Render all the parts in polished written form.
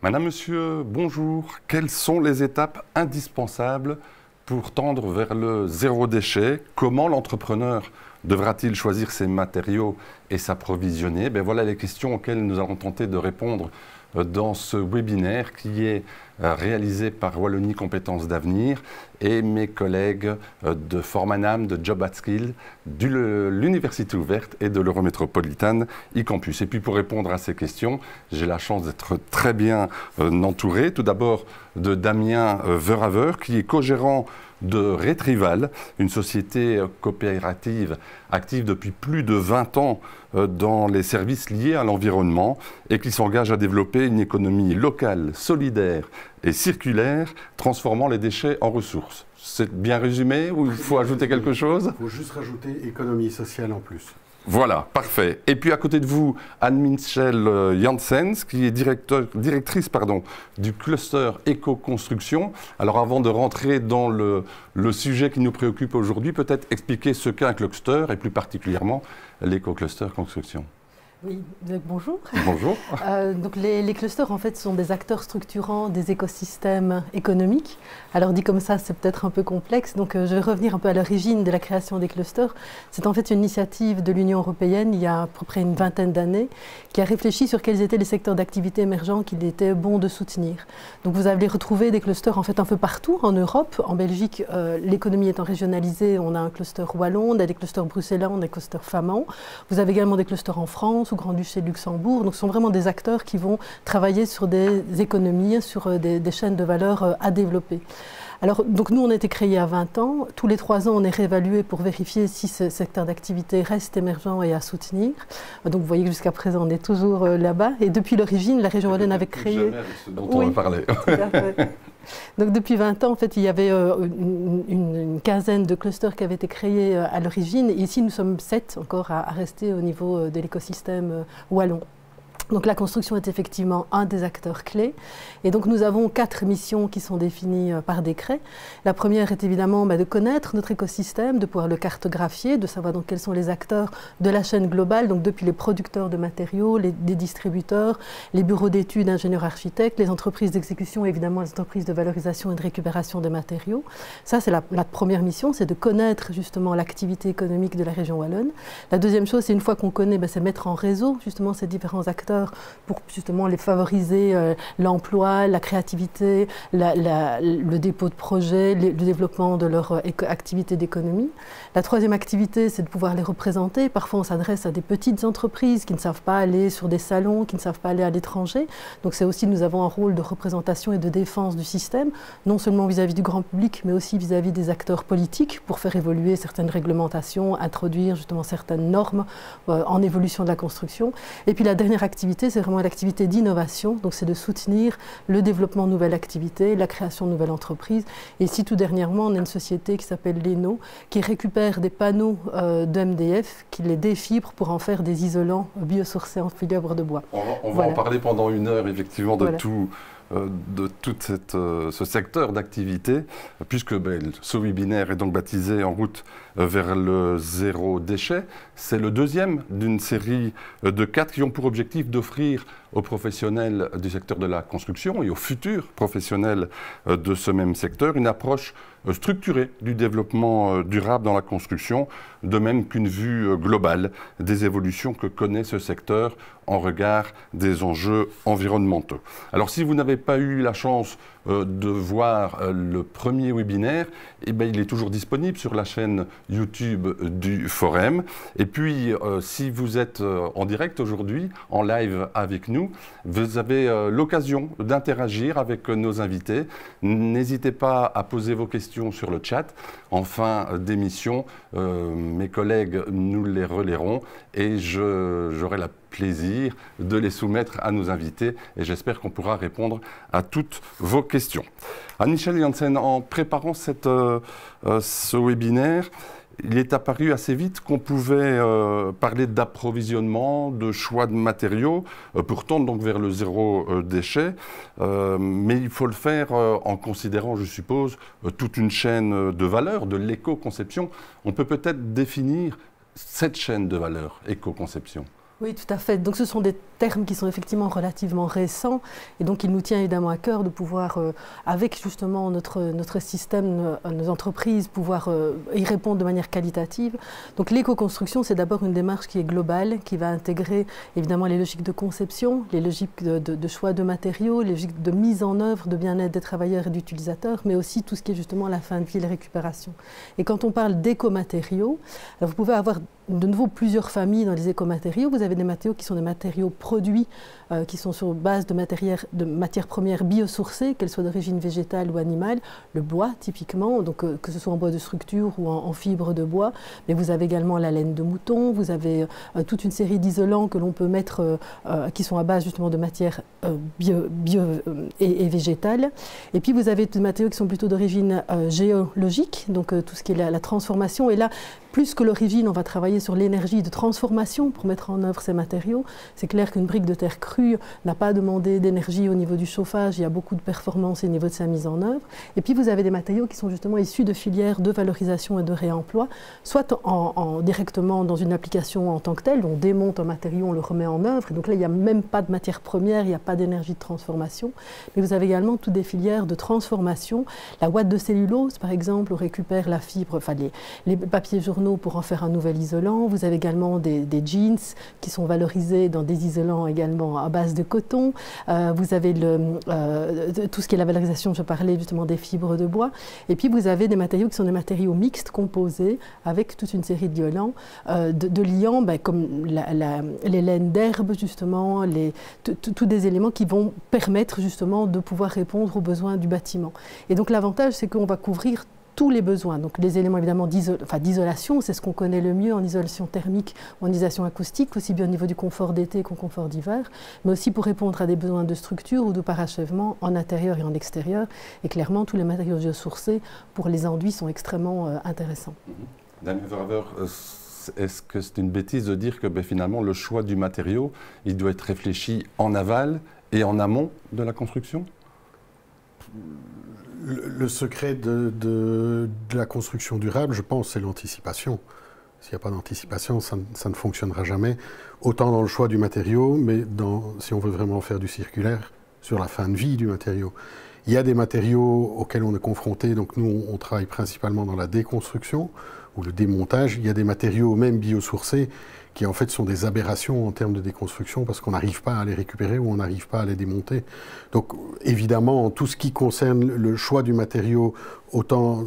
Madame, Monsieur, bonjour. Quelles sont les étapes indispensables pour tendre vers le zéro déchet? Comment l'entrepreneur devra-t-il choisir ses matériaux et s'approvisionner? Voilà les questions auxquelles nous allons tenter de répondre dans ce webinaire qui est réalisé par Wallonie Compétences d'Avenir et mes collègues de Formanam, de Job at Skill, de l'Université ouverte et de l'Eurométropolitane e-Campus. Et puis pour répondre à ces questions, j'ai la chance d'être très bien entouré. Tout d'abord de Damien Veraver, qui est co-gérant de Retrival, une société coopérative active depuis plus de 20 ans dans les services liés à l'environnement et qui s'engage à développer une économie locale, solidaire et circulaire, transformant les déchets en ressources. C'est bien résumé ou il faut ajouter quelque chose? Il faut juste rajouter économie sociale en plus. Voilà, parfait. Et puis à côté de vous, Anne-Michel Janssens, qui est directrice du cluster éco-construction. Alors avant de rentrer dans le sujet qui nous préoccupe aujourd'hui, peut-être expliquer ce qu'est un cluster et plus particulièrement l'éco-cluster construction. Oui, bonjour. Bonjour. Donc les clusters, en fait, sont des acteurs structurants des écosystèmes économiques. Alors dit comme ça, c'est peut-être un peu complexe. Donc je vais revenir un peu à l'origine de la création des clusters. C'est en fait une initiative de l'Union européenne, il y a à peu près une vingtaine d'années, qui a réfléchi sur quels étaient les secteurs d'activité émergents qu'il était bon de soutenir. Donc vous allez retrouver des clusters en fait un peu partout en Europe. En Belgique, l'économie étant régionalisée, on a un cluster wallon, on a des clusters bruxellois, on a des clusters flamands. Vous avez également des clusters en France, au Grand-Duché de Luxembourg. Donc ce sont vraiment des acteurs qui vont travailler sur des économies, sur des chaînes de valeur à développer. Alors, donc nous, on a été créés à 20 ans. Tous les 3 ans, on est réévalué pour vérifier si ce secteur d'activité reste émergent et à soutenir. Donc, vous voyez que jusqu'à présent, on est toujours là-bas. Et depuis l'origine, la région wallonne avait créé... Jamais avec ce dont on va parler. Tout à fait. Donc, depuis 20 ans, en fait, il y avait une quinzaine de clusters qui avaient été créés à l'origine. Et ici, nous sommes 7 encore à rester au niveau de l'écosystème wallon. Donc la construction est effectivement un des acteurs clés. Et donc nous avons 4 missions qui sont définies par décret. La première est évidemment de connaître notre écosystème, de pouvoir le cartographier, de savoir donc quels sont les acteurs de la chaîne globale, donc depuis les producteurs de matériaux, les distributeurs, les bureaux d'études, ingénieurs architectes, les entreprises d'exécution et évidemment les entreprises de valorisation et de récupération des matériaux. Ça c'est la première mission, c'est de connaître justement l'activité économique de la région wallonne. La deuxième chose, c'est une fois qu'on connaît, c'est mettre en réseau justement ces différents acteurs pour justement les favoriser l'emploi, la créativité, le dépôt de projets, le développement de leur activité d'économie. La troisième activité, c'est de pouvoir les représenter. Parfois, on s'adresse à des petites entreprises qui ne savent pas aller sur des salons, qui ne savent pas aller à l'étranger. Donc, c'est aussi, nous avons un rôle de représentation et de défense du système, non seulement vis-à-vis du grand public, mais aussi vis-à-vis des acteurs politiques pour faire évoluer certaines réglementations, introduire justement certaines normes en évolution de la construction. Et puis, la dernière activité, c'est vraiment l'activité d'innovation. Donc, c'est de soutenir le développement de nouvelles activités, la création de nouvelles entreprises. Et ici, tout dernièrement, on a une société qui s'appelle Leno, qui récupère des panneaux de MDF, qui les défibre pour en faire des isolants biosourcés en fibre de bois. On va en parler pendant 1 heure, effectivement, de tout ce secteur d'activité, puisque ce webinaire est donc baptisé En route vers le zéro déchet. C'est le deuxième d'une série de 4 qui ont pour objectif d'offrir aux professionnels du secteur de la construction et aux futurs professionnels de ce même secteur une approche structurée du développement durable dans la construction, de même qu'une vue globale des évolutions que connaît ce secteur en regard des enjeux environnementaux. Alors si vous n'avez pas eu la chance de voir le premier webinaire, il est toujours disponible sur la chaîne YouTube du Forum. Et puis, si vous êtes en direct aujourd'hui, en live avec nous, vous avez l'occasion d'interagir avec nos invités. N'hésitez pas à poser vos questions sur le chat. En fin d'émission, mes collègues nous les relayeront et j'aurai la plaisir de les soumettre à nos invités et j'espère qu'on pourra répondre à toutes vos questions. Anne-Michel Janssens, en préparant ce webinaire, il est apparu assez vite qu'on pouvait parler d'approvisionnement, de choix de matériaux, pour tendre donc vers le zéro déchet, mais il faut le faire en considérant, je suppose, toute une chaîne de valeur, de l'éco-conception. On peut peut-être définir cette chaîne de valeur, éco-conception. Oui, tout à fait. Donc ce sont des termes qui sont effectivement relativement récents et donc il nous tient évidemment à cœur de pouvoir, avec justement notre système, nos entreprises, pouvoir y répondre de manière qualitative. Donc l'éco-construction, c'est d'abord une démarche qui est globale, qui va intégrer évidemment les logiques de conception, les logiques de choix de matériaux, les logiques de mise en œuvre, de bien-être des travailleurs et d'utilisateurs, mais aussi tout ce qui est justement la fin de vie et la récupération. Et quand on parle d'éco-matériaux, vous pouvez avoir de nouveau plusieurs familles dans les écomatériaux. Vous avez des matériaux qui sont des matériaux produits, qui sont sur base de matières premières biosourcées, qu'elles soient d'origine végétale ou animale. Le bois, typiquement, donc, que ce soit en bois de structure ou en fibre de bois. Mais vous avez également la laine de mouton, vous avez toute une série d'isolants que l'on peut mettre, qui sont à base justement de matières bio et végétales. Et puis vous avez des matériaux qui sont plutôt d'origine géologique, donc tout ce qui est la transformation. Et là, plus que l'origine, on va travailler sur l'énergie de transformation pour mettre en œuvre ces matériaux. C'est clair qu'une brique de terre crue n'a pas demandé d'énergie au niveau du chauffage, il y a beaucoup de performance au niveau de sa mise en œuvre. Et puis vous avez des matériaux qui sont justement issus de filières de valorisation et de réemploi, soit directement dans une application en tant que telle, on démonte un matériau, on le remet en œuvre, et donc là il n'y a même pas de matière première, il n'y a pas d'énergie de transformation. Mais vous avez également toutes des filières de transformation. La ouate de cellulose, par exemple, on récupère la fibre, enfin les papiers journaux pour en faire un nouvel isolant. Vous avez également des jeans qui sont valorisés dans des isolants également à base de coton. Vous avez tout ce qui est la valorisation, je parlais justement des fibres de bois. Et puis vous avez des matériaux qui sont des matériaux mixtes composés avec toute une série d'isolants, de liants comme les laines d'herbe justement, tous des éléments qui vont permettre justement de pouvoir répondre aux besoins du bâtiment. Et donc l'avantage, c'est qu'on va couvrir tous les besoins. Donc les éléments évidemment d'isolation, c'est ce qu'on connaît le mieux en isolation thermique ou en isolation acoustique, aussi bien au niveau du confort d'été qu'au confort d'hiver, mais aussi pour répondre à des besoins de structure ou de parachèvement en intérieur et en extérieur. Et clairement, tous les matériaux biosourcés pour les enduits sont extrêmement intéressants. Daniel Verhaver, est-ce que c'est une bêtise de dire que finalement le choix du matériau, il doit être réfléchi en aval et en amont de la construction ? Le secret de la construction durable, je pense, c'est l'anticipation. S'il n'y a pas d'anticipation, ça ne fonctionnera jamais. Autant dans le choix du matériau, mais si on veut vraiment faire du circulaire, sur la fin de vie du matériau. Il y a des matériaux auxquels on est confronté, donc nous, on travaille principalement dans la déconstruction ou le démontage. Il y a des matériaux, même biosourcés, qui en fait sont des aberrations en termes de déconstruction parce qu'on n'arrive pas à les récupérer ou on n'arrive pas à les démonter. Donc évidemment, tout ce qui concerne le choix du matériau, autant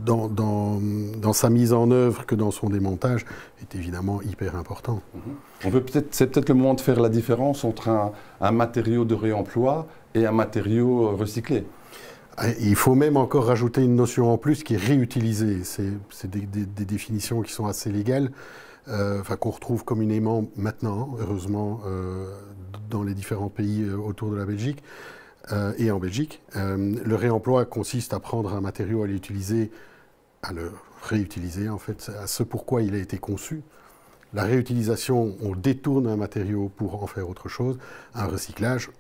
dans sa mise en œuvre que dans son démontage, est évidemment hyper important. C'est peut-être le moment de faire la différence entre un matériau de réemploi et un matériau recyclé. Il faut même encore rajouter une notion en plus qui est réutilisée. C'est des définitions qui sont assez légales. Qu'on retrouve communément maintenant, heureusement, dans les différents pays autour de la Belgique et en Belgique. Le réemploi consiste à prendre un matériau, à l'utiliser, à le réutiliser en fait, à ce pourquoi il a été conçu. La réutilisation, on détourne un matériau pour en faire autre chose. Un recyclage,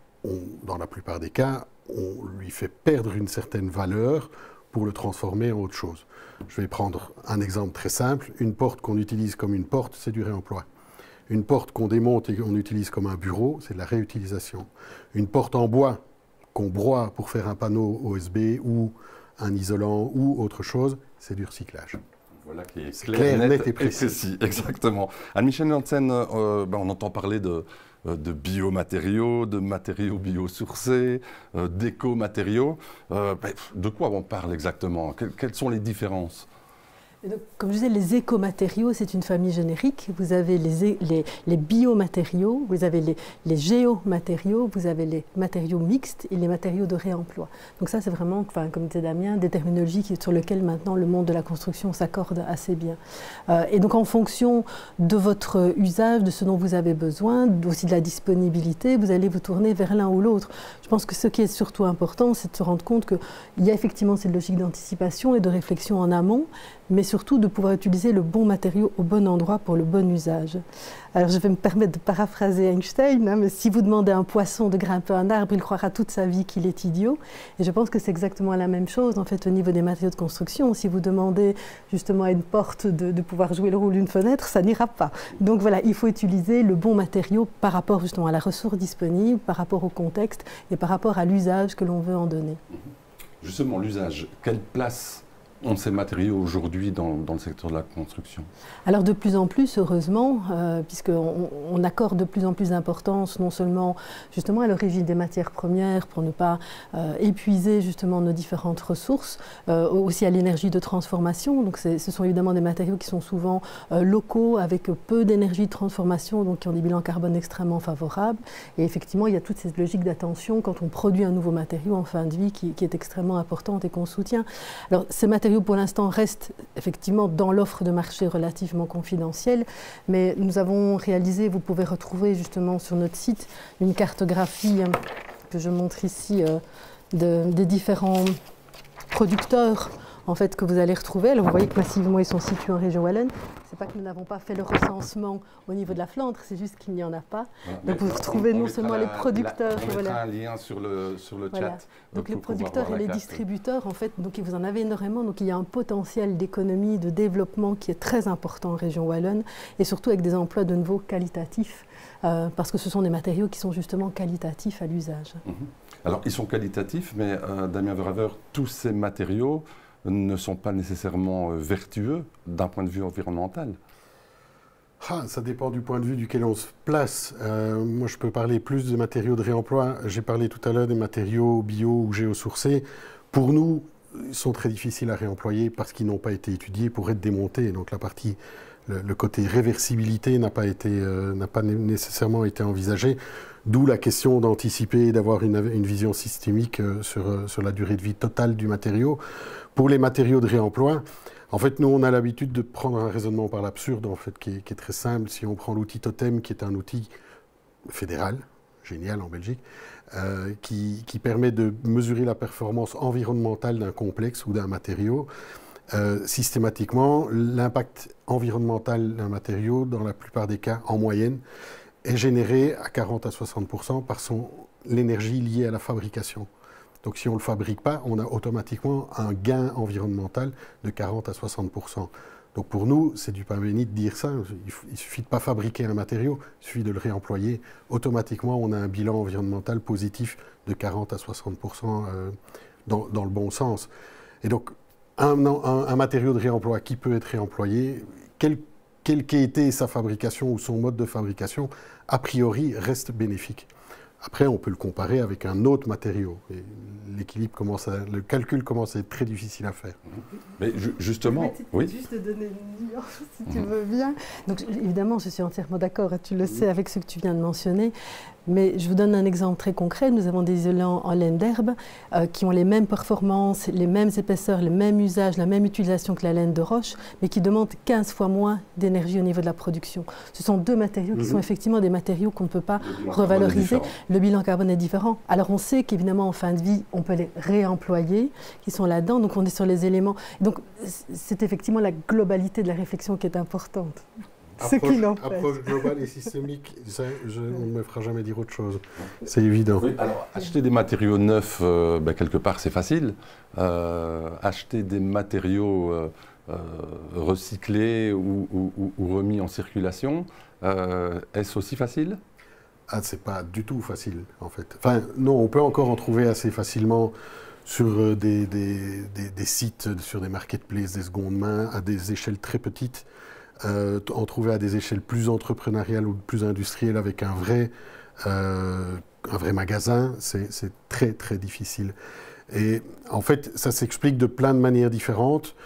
dans la plupart des cas, on lui fait perdre une certaine valeur pour le transformer en autre chose. Je vais prendre un exemple très simple. Une porte qu'on utilise comme une porte, c'est du réemploi. Une porte qu'on démonte et qu'on utilise comme un bureau, c'est de la réutilisation. Une porte en bois qu'on broie pour faire un panneau OSB ou un isolant ou autre chose, c'est du recyclage. Voilà qui est clair, net et précis. Exactement. Anne-Michèle Janssen, on entend parler de biomatériaux, de matériaux biosourcés, d'éco-matériaux. De quoi on parle exactement? Quelles sont les différences? Et donc, comme je disais, les écomatériaux, c'est une famille générique. Vous avez les biomatériaux, vous avez les géomatériaux, vous avez les matériaux mixtes et les matériaux de réemploi. Donc ça, c'est vraiment, comme disait Damien, des terminologies sur lesquelles maintenant le monde de la construction s'accorde assez bien. Et donc en fonction de votre usage, de ce dont vous avez besoin, aussi de la disponibilité, vous allez vous tourner vers l'un ou l'autre. Je pense que ce qui est surtout important, c'est de se rendre compte qu'il y a effectivement cette logique d'anticipation et de réflexion en amont, mais surtout de pouvoir utiliser le bon matériau au bon endroit pour le bon usage. Alors je vais me permettre de paraphraser Einstein, hein, mais si vous demandez à un poisson de grimper un arbre, il croira toute sa vie qu'il est idiot. Et je pense que c'est exactement la même chose en fait au niveau des matériaux de construction. Si vous demandez justement à une porte de pouvoir jouer le rôle d'une fenêtre, ça n'ira pas. Donc voilà, il faut utiliser le bon matériau par rapport justement à la ressource disponible, par rapport au contexte et par rapport à l'usage que l'on veut en donner. Justement, l'usage, quelle place ont ces matériaux aujourd'hui dans le secteur de la construction? Alors de plus en plus, heureusement, puisqu'on accorde de plus en plus d'importance non seulement justement à l'origine des matières premières pour ne pas épuiser justement nos différentes ressources, aussi à l'énergie de transformation. Donc ce sont évidemment des matériaux qui sont souvent locaux, avec peu d'énergie de transformation, donc qui ont des bilans carbone extrêmement favorables. Et effectivement, il y a toute cette logique d'attention quand on produit un nouveau matériau en fin de vie qui est extrêmement importante et qu'on soutient. Alors ces matériaux pour l'instant restent effectivement dans l'offre de marché relativement confidentielle, mais nous avons réalisé, vous pouvez retrouver justement sur notre site une cartographie que je montre ici des différents producteurs en fait, que vous allez retrouver. Alors vous voyez que massivement ils sont situés en région wallonne. C'est pas que nous n'avons pas fait le recensement au niveau de la Flandre, c'est juste qu'il n'y en a pas. Voilà. Donc vous retrouvez non seulement les producteurs. On mettra un lien sur le voilà. chat. Donc les producteurs et les distributeurs, en fait, donc vous en avez énormément. Donc il y a un potentiel d'économie, de développement qui est très important en région wallonne et surtout avec des emplois de nouveau qualitatifs. Parce que ce sont des matériaux qui sont justement qualitatifs à l'usage. Alors ils sont qualitatifs, mais Damien Verhaver, tous ces matériaux ne sont pas nécessairement vertueux d'un point de vue environnemental. Ça dépend du point de vue duquel on se place. Moi, je peux parler plus de matériaux de réemploi. J'ai parlé tout à l'heure des matériaux bio ou géosourcés. Pour nous, ils sont très difficiles à réemployer parce qu'ils n'ont pas été étudiés pour être démontés. Donc la partie, le côté réversibilité n'a pas nécessairement été envisagé. D'où la question d'anticiper et d'avoir une vision systémique sur la durée de vie totale du matériau. Pour les matériaux de réemploi, en fait, nous, on a l'habitude de prendre un raisonnement par l'absurde, en fait, qui est très simple. Si on prend l'outil Totem, qui est un outil fédéral, génial en Belgique, qui permet de mesurer la performance environnementale d'un complexe ou d'un matériau, systématiquement, l'impact environnemental d'un matériau, dans la plupart des cas, en moyenne, est généré à 40 à 60% par l'énergie liée à la fabrication. Donc si on ne le fabrique pas, on a automatiquement un gain environnemental de 40 à 60%. Donc pour nous, c'est du pain béni de dire ça. Il ne suffit de pas fabriquer un matériau, il suffit de le réemployer. Automatiquement, on a un bilan environnemental positif de 40 à 60% dans le bon sens. Et donc, un matériau de réemploi qui peut être réemployé, quelle qu'ait été sa fabrication ou son mode de fabrication, a priori, reste bénéfique. Après, on peut le comparer avec un autre matériau. Et le calcul commence à être très difficile à faire. Mais justement, oui. Juste te donner une nuance, si tu veux bien. Donc, évidemment, je suis entièrement d'accord, tu le sais, avec ce que tu viens de mentionner. Mais je vous donne un exemple très concret. Nous avons des isolants en laine d'herbe qui ont les mêmes performances, les mêmes épaisseurs, le même usage, la même utilisation que la laine de roche, mais qui demandent 15 fois moins d'énergie au niveau de la production. Ce sont deux matériaux qui sont effectivement des matériaux qu'on ne peut pas revaloriser. Le bilan carbone est différent. Alors on sait qu'évidemment en fin de vie, on peut les réemployer, qui sont là-dedans. Donc on est sur les éléments. Donc c'est effectivement la globalité de la réflexion qui est importante. Approche globale et systémique, ça, on ne me fera jamais dire autre chose. C'est évident. Oui, alors, acheter des matériaux neufs, quelque part, c'est facile. Acheter des matériaux recyclés ou remis en circulation, est-ce aussi facile ? C'est pas du tout facile, en fait. Enfin, non, on peut encore en trouver assez facilement sur des sites, sur des marketplaces, des secondes mains, à des échelles très petites. En trouver à des échelles plus entrepreneuriales ou plus industrielles avec un vrai magasin, c'est très très difficile. Et en fait, ça s'explique de plein de manières différentes.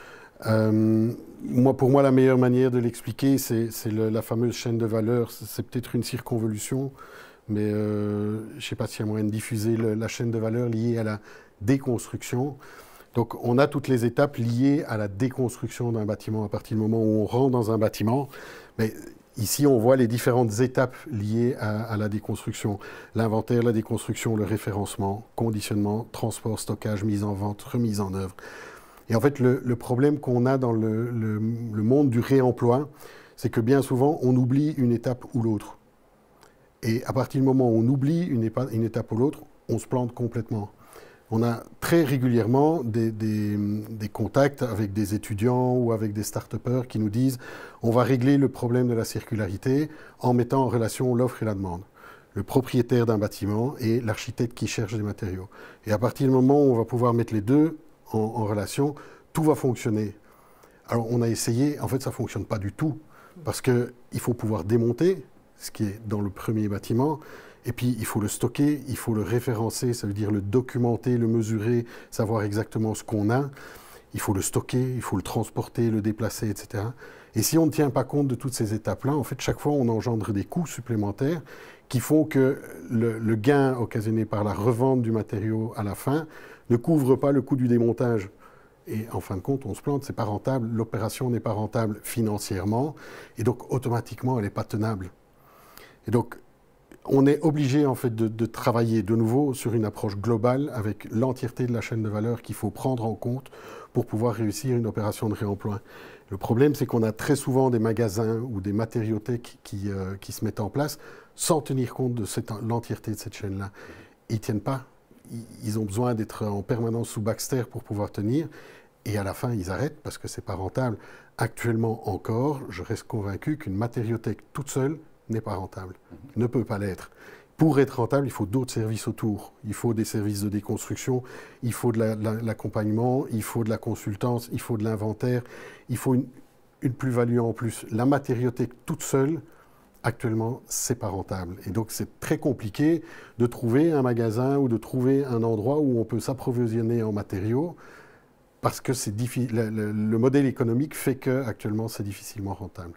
Pour moi, la meilleure manière de l'expliquer, c'est la fameuse chaîne de valeur. C'est peut-être une circonvolution, mais je ne sais pas s'il y a moyen de diffuser la chaîne de valeur liée à la déconstruction. Donc, on a toutes les étapes liées à la déconstruction d'un bâtiment à partir du moment où on rentre dans un bâtiment. Mais ici, on voit les différentes étapes liées à la déconstruction. L'inventaire, la déconstruction, le référencement, conditionnement, transport, stockage, mise en vente, remise en œuvre. Et en fait, le problème qu'on a dans le monde du réemploi, c'est que bien souvent, on oublie une étape ou l'autre. Et à partir du moment où on oublie une étape ou l'autre, on se plante complètement. On a très régulièrement des contacts avec des étudiants ou avec des start-upers qui nous disent on va régler le problème de la circularité en mettant en relation l'offre et la demande. Le propriétaire d'un bâtiment et l'architecte qui cherche des matériaux. Et à partir du moment où on va pouvoir mettre les deux en relation, tout va fonctionner. Alors on a essayé, en fait ça ne fonctionne pas du tout, parce qu'il faut pouvoir démonter ce qui est dans le premier bâtiment, et puis il faut le stocker, il faut le référencer, ça veut dire le documenter, le mesurer, savoir exactement ce qu'on a. Il faut le stocker, il faut le transporter, le déplacer, etc. Et si on ne tient pas compte de toutes ces étapes-là, en fait, chaque fois, on engendre des coûts supplémentaires qui font que le gain occasionné par la revente du matériau à la fin ne couvre pas le coût du démontage. Et en fin de compte, on se plante, c'est pas rentable, l'opération n'est pas rentable financièrement, et donc automatiquement, elle n'est pas tenable. Et donc, on est obligé en fait de travailler de nouveau sur une approche globale avec l'entièreté de la chaîne de valeur qu'il faut prendre en compte pour pouvoir réussir une opération de réemploi. Le problème, c'est qu'on a très souvent des magasins ou des matériothèques qui se mettent en place sans tenir compte de l'entièreté de cette chaîne-là. Ils ne tiennent pas. Ils ont besoin d'être en permanence sous Baxter pour pouvoir tenir. Et à la fin, ils arrêtent parce que ce n'est pas rentable. Actuellement encore, je reste convaincu qu'une matériothèque toute seule n'est pas rentable, ne peut pas l'être. Pour être rentable, il faut d'autres services autour. Il faut des services de déconstruction, il faut de l'accompagnement, il faut de la consultance, il faut de l'inventaire, il faut une plus-value en plus. La matériothèque toute seule, actuellement, c'est pas rentable. Et donc, c'est très compliqué de trouver un magasin ou de trouver un endroit où on peut s'approvisionner en matériaux parce que le modèle économique fait qu'actuellement, c'est difficilement rentable.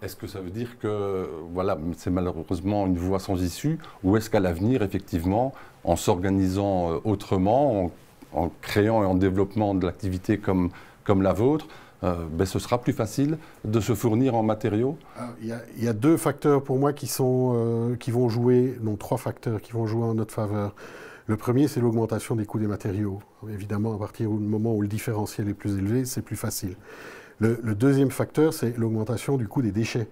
Est-ce que ça veut dire que voilà, c'est malheureusement une voie sans issue, ou est-ce qu'à l'avenir, effectivement, en s'organisant autrement, en créant et en développant de l'activité comme la vôtre, ce sera plus facile de se fournir en matériaux? Il y a deux facteurs pour moi qui vont jouer, non, trois facteurs qui vont jouer en notre faveur. Le premier, c'est l'augmentation des coûts des matériaux. Évidemment, à partir du moment où le différentiel est plus élevé, c'est plus facile. Le deuxième facteur, c'est l'augmentation du coût des déchets.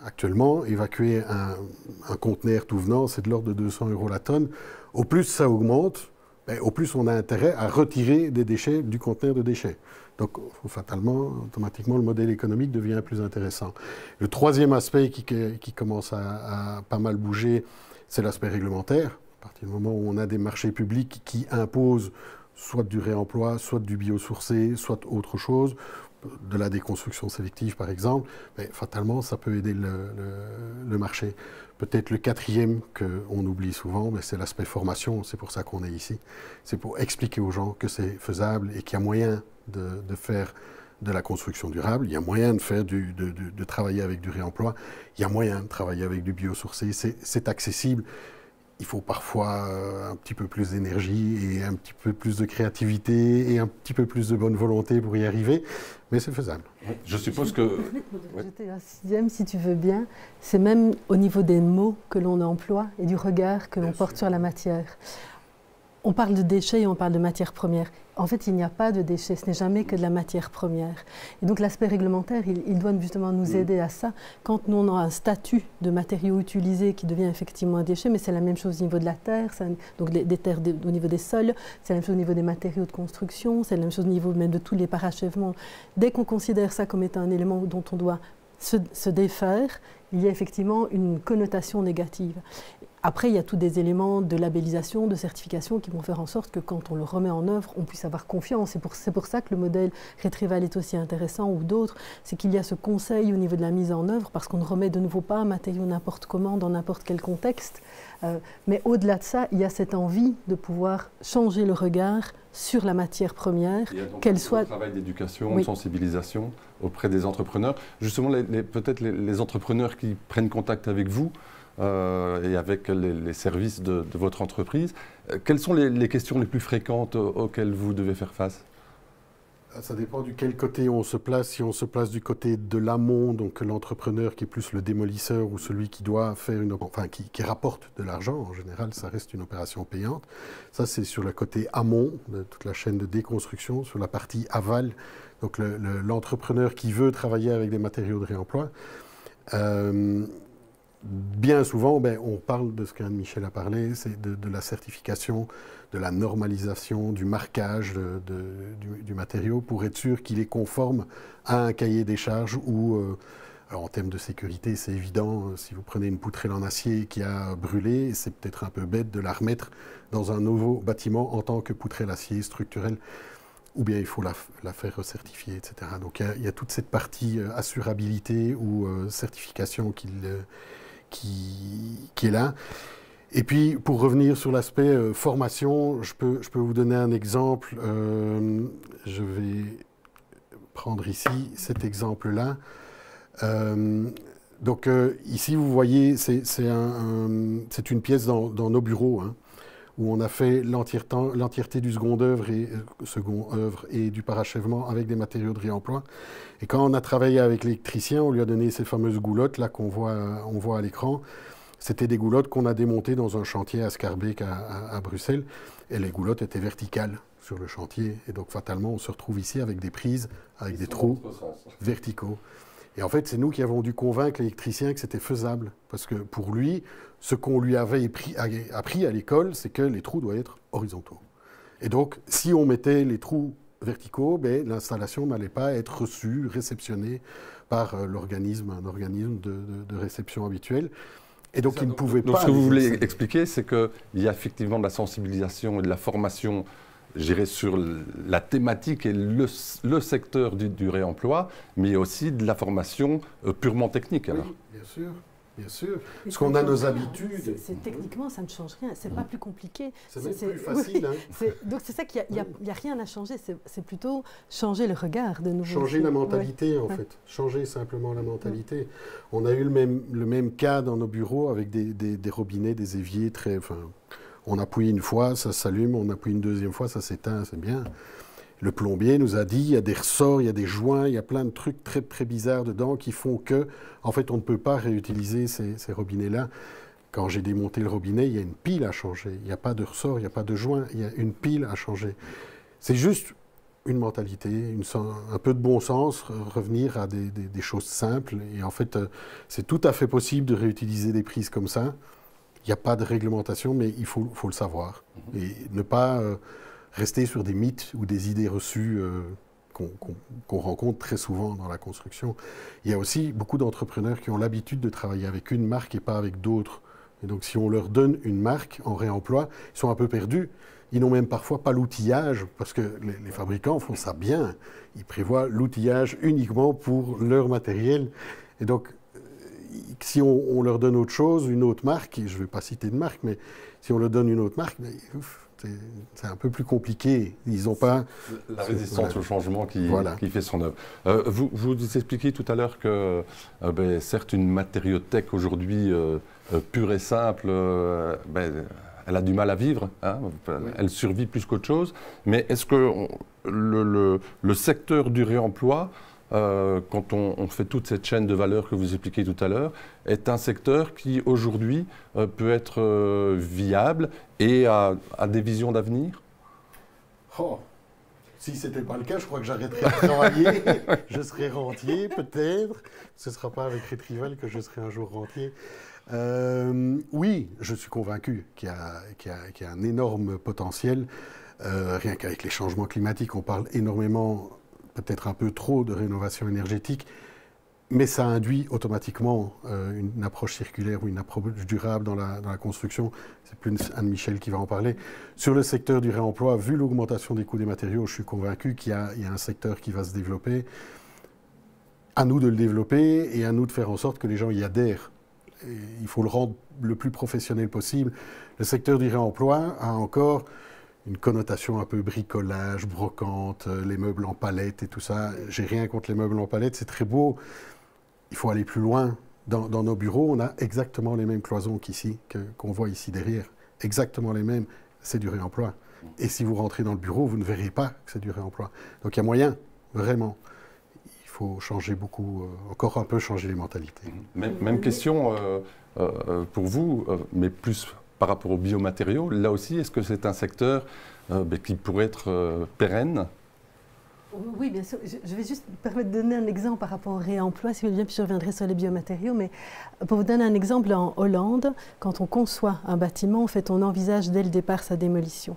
Actuellement, évacuer un conteneur tout venant, c'est de l'ordre de 200 € la tonne. Au plus ça augmente, au plus on a intérêt à retirer des déchets du conteneur de déchets. Donc, fatalement, automatiquement, le modèle économique devient plus intéressant. Le troisième aspect qui commence à pas mal bouger, c'est l'aspect réglementaire. À partir du moment où on a des marchés publics qui imposent soit du réemploi, soit du biosourcé, soit autre chose, de la déconstruction sélective par exemple, mais fatalement ça peut aider le marché. Peut-être le quatrième qu'on oublie souvent, c'est l'aspect formation, c'est pour ça qu'on est ici. C'est pour expliquer aux gens que c'est faisable et qu'il y a moyen de faire de la construction durable, il y a moyen de faire de travailler avec du réemploi, il y a moyen de travailler avec du biosourcé, c'est accessible. Il faut parfois un petit peu plus d'énergie et un petit peu plus de créativité et un petit peu plus de bonne volonté pour y arriver, mais c'est faisable. Je suppose que... J'étais un sixième, si tu veux bien. C'est même au niveau des mots que l'on emploie et du regard que l'on porte sur la matière. On parle de déchets et on parle de matières premières. En fait, il n'y a pas de déchets, ce n'est jamais que de la matière première. Et donc l'aspect réglementaire, il doit justement nous aider à ça. Quand nous, on a un statut de matériaux utilisés qui devient effectivement un déchet, mais c'est la même chose au niveau de la terre, donc des terres au niveau des sols, c'est la même chose au niveau des matériaux de construction, c'est la même chose au niveau même de tous les parachèvements. Dès qu'on considère ça comme étant un élément dont on doit se défaire, il y a effectivement une connotation négative. Après, il y a tous des éléments de labellisation, de certification qui vont faire en sorte que quand on le remet en œuvre, on puisse avoir confiance. C'est pour ça que le modèle Retrieval est aussi intéressant, ou d'autres, c'est qu'il y a ce conseil au niveau de la mise en œuvre, parce qu'on ne remet de nouveau pas un matériau n'importe comment, dans n'importe quel contexte. Mais au-delà de ça, il y a cette envie de pouvoir changer le regard sur la matière première, qu'elle soit... Un travail d'éducation, de sensibilisation auprès des entrepreneurs. Justement, peut-être les entrepreneurs qui prennent contact avec vous, et avec les services de votre entreprise, quelles sont les questions les plus fréquentes auxquelles vous devez faire face? Ça dépend du quel côté on se place. Si on se place du côté de l'amont, donc l'entrepreneur qui est plus le démolisseur ou celui qui doit faire qui rapporte de l'argent, en général, ça reste une opération payante. Ça, c'est sur le côté amont de toute la chaîne de déconstruction. Sur la partie aval, donc l'entrepreneur qui veut travailler avec des matériaux de réemploi. Bien souvent, on parle de ce qu'Anne-Michel a parlé, c'est de la certification, de la normalisation, du marquage du matériau pour être sûr qu'il est conforme à un cahier des charges ou, en termes de sécurité, c'est évident, si vous prenez une poutrelle en acier qui a brûlé, c'est peut-être un peu bête de la remettre dans un nouveau bâtiment en tant que poutrelle acier structurelle, ou bien il faut la faire recertifier, etc. Donc il y a toute cette partie assurabilité ou certification qui est là. Et puis, pour revenir sur l'aspect formation, je peux vous donner un exemple. Je vais prendre ici cet exemple-là. Donc, ici, vous voyez, c'est une pièce dans nos bureaux, hein, où on a fait l'entièreté du second œuvre et du parachèvement avec des matériaux de réemploi. Et quand on a travaillé avec l'électricien, on lui a donné ces fameuses goulottes là on voit à l'écran. C'était des goulottes qu'on a démontées dans un chantier à Schaerbeek à Bruxelles. Et les goulottes étaient verticales sur le chantier. Et donc, fatalement, on se retrouve ici avec des prises, avec des trous verticaux. Et en fait, c'est nous qui avons dû convaincre l'électricien que c'était faisable. Parce que pour lui, ce qu'on lui avait appris à l'école, c'est que les trous doivent être horizontaux. Et donc, si on mettait les trous verticaux, l'installation n'allait pas être reçue, réceptionnée par un organisme de réception habituel. Et donc, il ne pouvait pas... Donc, ce que vous voulez expliquer, c'est qu'il y a effectivement de la sensibilisation et de la formation, je dirais, sur la thématique et le secteur du réemploi, mais il y a aussi de la formation purement technique, alors. Oui, bien sûr. Bien sûr, parce qu'on a nos habitudes. Techniquement, ça ne change rien, c'est pas plus compliqué. C'est même plus facile. Oui, hein. Donc c'est ça qu'il n'y a rien à changer, c'est plutôt changer le regard de nouveau. Changer la mentalité, en fait. Changer simplement la mentalité. On a eu le même cas dans nos bureaux avec des robinets, des éviers très... on appuie une fois, ça s'allume, on appuie une deuxième fois, ça s'éteint, c'est bien. Le plombier nous a dit, il y a des ressorts, il y a des joints, il y a plein de trucs très, très bizarres dedans qui font que, en fait, on ne peut pas réutiliser ces robinets-là. Quand j'ai démonté le robinet, il y a une pile à changer. Il n'y a pas de ressort, il n'y a pas de joint, il y a une pile à changer. C'est juste une mentalité, un peu de bon sens, revenir à des choses simples. Et en fait, c'est tout à fait possible de réutiliser des prises comme ça. Il n'y a pas de réglementation, mais il faut le savoir. Et ne pas... rester sur des mythes ou des idées reçues qu'on rencontre très souvent dans la construction. Il y a aussi beaucoup d'entrepreneurs qui ont l'habitude de travailler avec une marque et pas avec d'autres. Et donc, si on leur donne une marque en réemploi, ils sont un peu perdus. Ils n'ont même parfois pas l'outillage, parce que les fabricants font ça bien. Ils prévoient l'outillage uniquement pour leur matériel. Et donc, si on leur donne autre chose, une autre marque, et je ne vais pas citer de marque, mais si on leur donne une autre marque, c'est un peu plus compliqué. Ils n'ont pas... La résistance au changement qui fait son œuvre. Vous expliquiez tout à l'heure que, certes, une matériothèque aujourd'hui pure et simple, elle a du mal à vivre, hein, elle survit plus qu'autre chose. Mais est-ce que le secteur du réemploi, quand on fait toute cette chaîne de valeur que vous expliquez tout à l'heure, est un secteur qui, aujourd'hui, peut être viable et a des visions d'avenir? Si ce n'était pas le cas, je crois que j'arrêterais de travailler. Je serais rentier, peut-être. Ce ne sera pas avec Retrival que je serai un jour rentier. Oui, je suis convaincu qu'il y a un énorme potentiel. Rien qu'avec les changements climatiques, on parle énormément... peut-être un peu trop de rénovation énergétique, mais ça induit automatiquement une approche circulaire ou une approche durable dans la construction. C'est plus Anne-Michel qui va en parler. Sur le secteur du réemploi, vu l'augmentation des coûts des matériaux, je suis convaincu qu'il y a un secteur qui va se développer. À nous de le développer et à nous de faire en sorte que les gens y adhèrent. Et il faut le rendre le plus professionnel possible. Le secteur du réemploi a encore... une connotation un peu bricolage, brocante, les meubles en palette et tout ça. J'ai rien contre les meubles en palette, c'est très beau. Il faut aller plus loin. Dans nos bureaux, on a exactement les mêmes cloisons qu'ici, qu'on voit ici derrière. Exactement les mêmes. C'est du réemploi. Et si vous rentrez dans le bureau, vous ne verrez pas que c'est du réemploi. Donc il y a moyen, vraiment. Il faut changer beaucoup, encore un peu changer les mentalités. Même question pour vous, mais plus par rapport aux biomatériaux. Là aussi, est-ce que c'est un secteur qui pourrait être pérenne ? Oui, bien sûr. Je vais juste me permettre de donner un exemple par rapport au réemploi, si vous voulez bien, puis je reviendrai sur les biomatériaux. Mais pour vous donner un exemple, en Hollande, quand on conçoit un bâtiment, en fait, on envisage dès le départ sa démolition.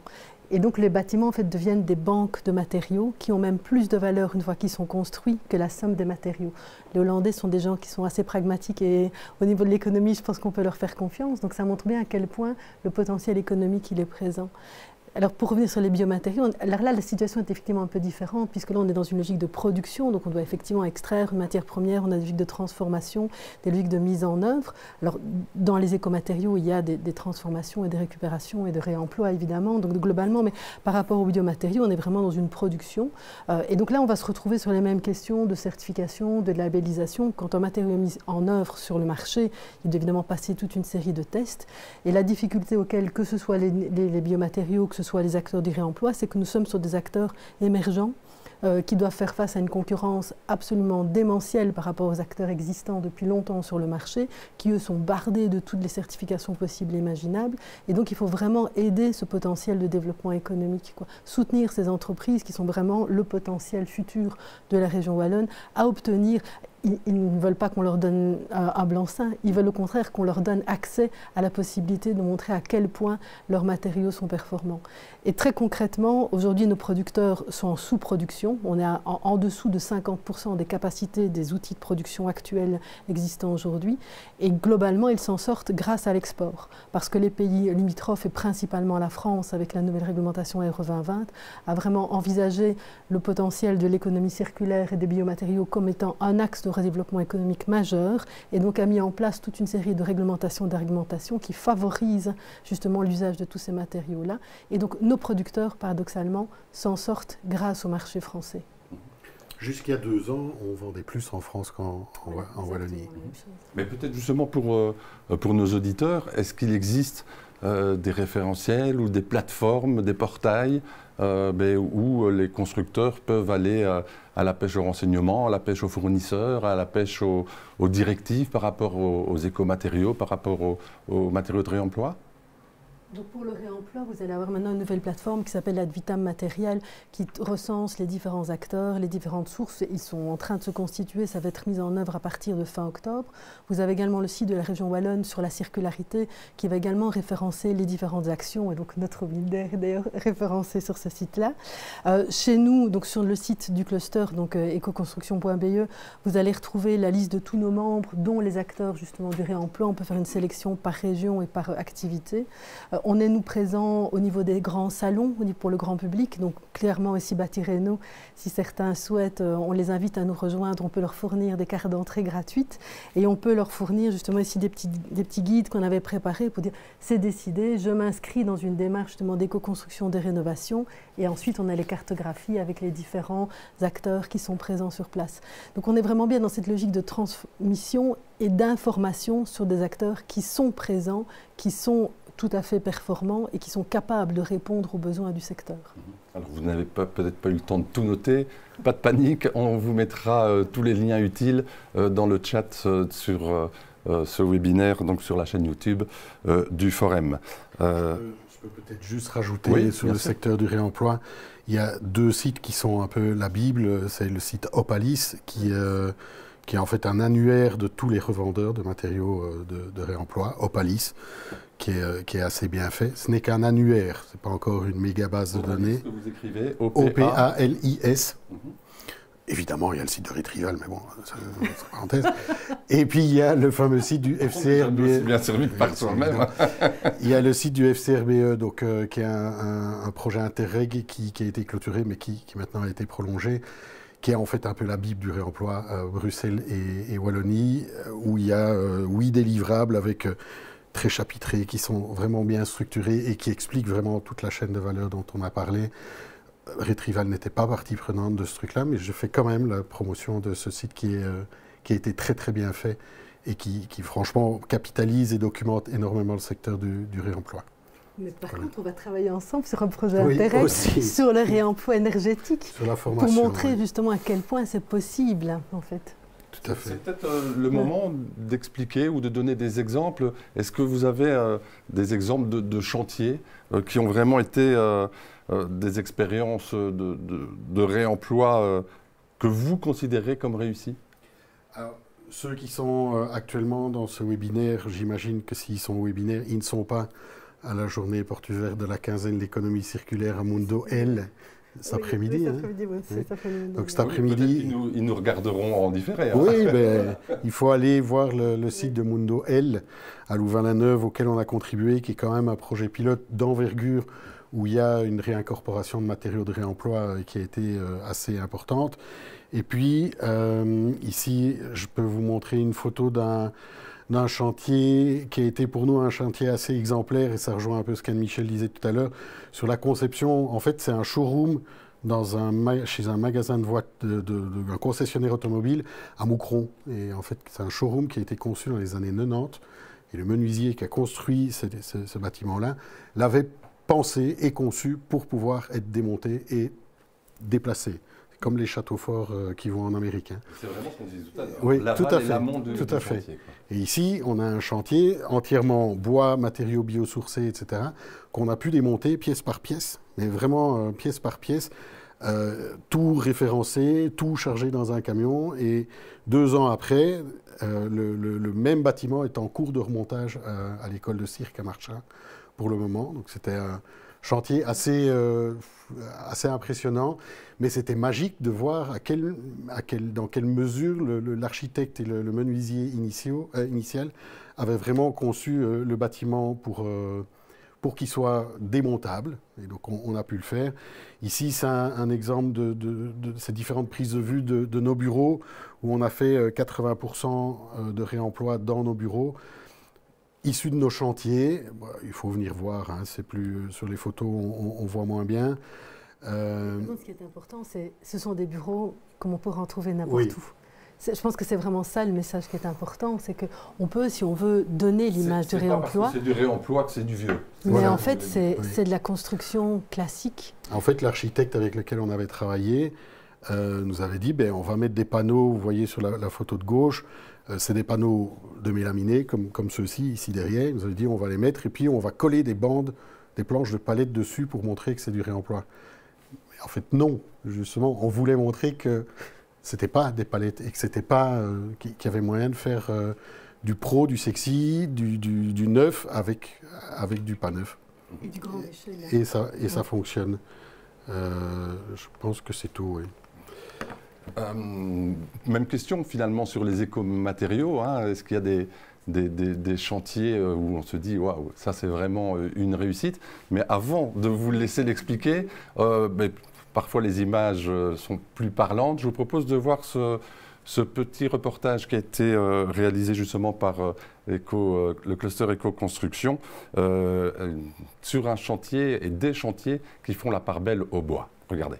Et donc les bâtiments en fait, deviennent des banques de matériaux qui ont même plus de valeur une fois qu'ils sont construits que la somme des matériaux. Les Hollandais sont des gens qui sont assez pragmatiques et au niveau de l'économie, je pense qu'on peut leur faire confiance. Donc ça montre bien à quel point le potentiel économique il est présent. Alors pour revenir sur les biomatériaux, alors là la situation est effectivement un peu différente puisque là on est dans une logique de production, donc on doit effectivement extraire une matière première, on a des logiques de transformation, des logiques de mise en œuvre. Alors dans les écomatériaux il y a des transformations et des récupérations et de réemploi évidemment, donc globalement, mais par rapport aux biomatériaux on est vraiment dans une production. Et donc là on va se retrouver sur les mêmes questions de certification, de labellisation. Quand un matériau est mis en œuvre sur le marché, il doit évidemment passer toute une série de tests. Et la difficulté auquel que ce soit les biomatériaux, que ce soit les acteurs du réemploi, c'est que nous sommes sur des acteurs émergents qui doivent faire face à une concurrence absolument démentielle par rapport aux acteurs existants depuis longtemps sur le marché, qui eux sont bardés de toutes les certifications possibles et imaginables. Et donc il faut vraiment aider ce potentiel de développement économique, soutenir ces entreprises qui sont vraiment le potentiel futur de la région wallonne à obtenir. Ils ne veulent pas qu'on leur donne un blanc-seing, ils veulent au contraire qu'on leur donne accès à la possibilité de montrer à quel point leurs matériaux sont performants. Et très concrètement, aujourd'hui, nos producteurs sont en sous-production. On est en dessous de 50% des capacités des outils de production actuels existants aujourd'hui. Et globalement, ils s'en sortent grâce à l'export. Parce que les pays limitrophes, et principalement la France, avec la nouvelle réglementation RE 2020, a vraiment envisagé le potentiel de l'économie circulaire et des biomatériaux comme étant un axe de développement économique majeur et donc a mis en place toute une série de réglementations d'argumentation qui favorisent justement l'usage de tous ces matériaux-là. Et donc nos producteurs, paradoxalement, s'en sortent grâce au marché français. Jusqu'à 2 ans, on vendait plus en France qu'en Wallonie. Mais peut-être justement pour nos auditeurs, est-ce qu'il existe des référentiels ou des plateformes, des portails où les constructeurs peuvent aller à la pêche au renseignement, à la pêche aux fournisseurs, à la pêche aux directives par rapport aux écomatériaux, par rapport aux matériaux de réemploi ? Donc pour le réemploi, vous allez avoir maintenant une nouvelle plateforme qui s'appelle Advitam Matériel qui recense les différents acteurs, les différentes sources. Ils sont en train de se constituer, ça va être mis en œuvre à partir de fin octobre. Vous avez également le site de la région wallonne sur la circularité qui va également référencer les différentes actions et donc notre Wilder est d'ailleurs référencé sur ce site-là. Chez nous, donc sur le site du cluster, donc ecoconstruction.be, vous allez retrouver la liste de tous nos membres, dont les acteurs justement du réemploi. On peut faire une sélection par région et par activité. On est nous présents au niveau des grands salons pour le grand public, donc clairement aussi Bâti-Réno, si certains souhaitent, on les invite à nous rejoindre, on peut leur fournir des cartes d'entrée gratuites et on peut leur fournir justement ici des petits guides qu'on avait préparés pour dire c'est décidé, je m'inscris dans une démarche justement d'éco-construction des rénovations et ensuite on a les cartographies avec les différents acteurs qui sont présents sur place. Donc on est vraiment bien dans cette logique de transmission et d'information sur des acteurs qui sont présents, qui sont tout à fait performants et qui sont capables de répondre aux besoins du secteur. Alors vous n'avez peut-être pas eu le temps de tout noter, pas de panique, on vous mettra tous les liens utiles dans le chat sur ce webinaire, donc sur la chaîne YouTube du Forum. Je peux peut-être juste rajouter sur le secteur du réemploi, il y a 2 sites qui sont un peu la Bible, c'est le site Opalis qui est en fait un annuaire de tous les revendeurs de matériaux de réemploi, Opalis, qui est assez bien fait. Ce n'est qu'un annuaire, ce n'est pas encore une méga base de données. Que vous écrivez O-P-A-L-I-S. Évidemment, il y a le site de Retrieval, mais bon, c'est parenthèse. Et puis, il y a le fameux site du FCRBE. C'est bien servi par soi-même. Il y a le site du FCRBE, donc, qui est un projet Interreg qui a été clôturé, mais qui maintenant a été prolongé, qui est en fait un peu la Bible du réemploi, Bruxelles et Wallonie, où il y a 8 délivrables avec très chapitrés, qui sont vraiment bien structurés et qui expliquent vraiment toute la chaîne de valeur dont on a parlé. Retrieval n'était pas partie prenante de ce truc-là, mais je fais quand même la promotion de ce site qui a été très très bien fait et qui franchement capitalise et documente énormément le secteur du réemploi. Mais par contre, on va travailler ensemble sur un projet Interreg aussi. sur le réemploi énergétique, sur la formation, pour montrer justement à quel point c'est possible, en fait. Tout à fait. C'est peut-être le moment d'expliquer ou de donner des exemples. Est-ce que vous avez des exemples de chantiers qui ont vraiment été des expériences de réemploi que vous considérez comme réussies? Alors, ceux qui sont actuellement dans ce webinaire, j'imagine que s'ils sont au webinaire, ils ne sont pas à la journée porte ouverte de la quinzaine de l'économie circulaire à Mundo L, cet après-midi. Donc cet après-midi... Ils nous regarderont en différé. Hein. Oui, il faut aller voir le site de Mundo L à Louvain-la-Neuve, auquel on a contribué, qui est quand même un projet pilote d'envergure où il y a une réincorporation de matériaux de réemploi qui a été assez importante. Et puis, ici, je peux vous montrer une photo d'un chantier qui a été pour nous un chantier assez exemplaire, et ça rejoint un peu ce qu'Anne-Michel disait tout à l'heure, sur la conception. En fait, c'est un showroom chez un magasin un concessionnaire automobile à Moucron. Et en fait, c'est un showroom qui a été conçu dans les années 90. Et le menuisier qui a construit ce bâtiment-là l'avait pensé et conçu pour pouvoir être démonté et déplacé. Comme les châteaux forts qui vont en Amérique. Hein. C'est vraiment ce qu'on disait tout à l'heure. Oui, L'aval tout à et fait. l'amont du Tout à fait. chantier, quoi. Et ici, on a un chantier entièrement bois, matériaux biosourcés, etc., qu'on a pu démonter pièce par pièce, mais vraiment pièce par pièce, tout référencé, tout chargé dans un camion. Et 2 ans après, le même bâtiment est en cours de remontage à l'école de cirque à Marchand pour le moment. Donc c'était un chantier assez impressionnant, mais c'était magique de voir dans quelle mesure l'architecte et le menuisier initial avaient vraiment conçu le bâtiment pour qu'il soit démontable. Et donc on a pu le faire. Ici, c'est un exemple de ces différentes prises de vue de nos bureaux, où on a fait 80% de réemploi dans nos bureaux. Issus de nos chantiers, il faut venir voir, hein, c'est plus sur les photos, on voit moins bien. Ce qui est important, ce sont des bureaux comme on pourra en trouver n'importe où. Je pense que c'est vraiment ça le message qui est important, c'est qu'on peut, si on veut, donner l'image du réemploi. C'est du réemploi que c'est du vieux. Mais voilà. en fait, c'est de la construction classique. En fait, l'architecte avec lequel on avait travaillé nous avait dit, on va mettre des panneaux, vous voyez sur la photo de gauche, c'est des panneaux de mélaminés, comme ceux-ci, ici derrière. Il nous avait dit, on va les mettre, et puis on va coller des bandes, des planches de palette dessus pour montrer que c'est du réemploi. Mais en fait, non. Justement, on voulait montrer que c'était pas des palettes, et que c'était pas qu'il y avait moyen de faire du pro, du sexy, du neuf avec du pas neuf. Et du grand échelle. Et ça fonctionne. Je pense que c'est tout, oui. Même question finalement sur les écomatériaux. Hein. Est-ce qu'il y a des chantiers où on se dit waouh, ça c'est vraiment une réussite? Mais avant de vous laisser l'expliquer, parfois les images sont plus parlantes. Je vous propose de voir ce petit reportage qui a été réalisé justement par le cluster éco-construction sur un chantier et des chantiers qui font la part belle au bois. Regardez.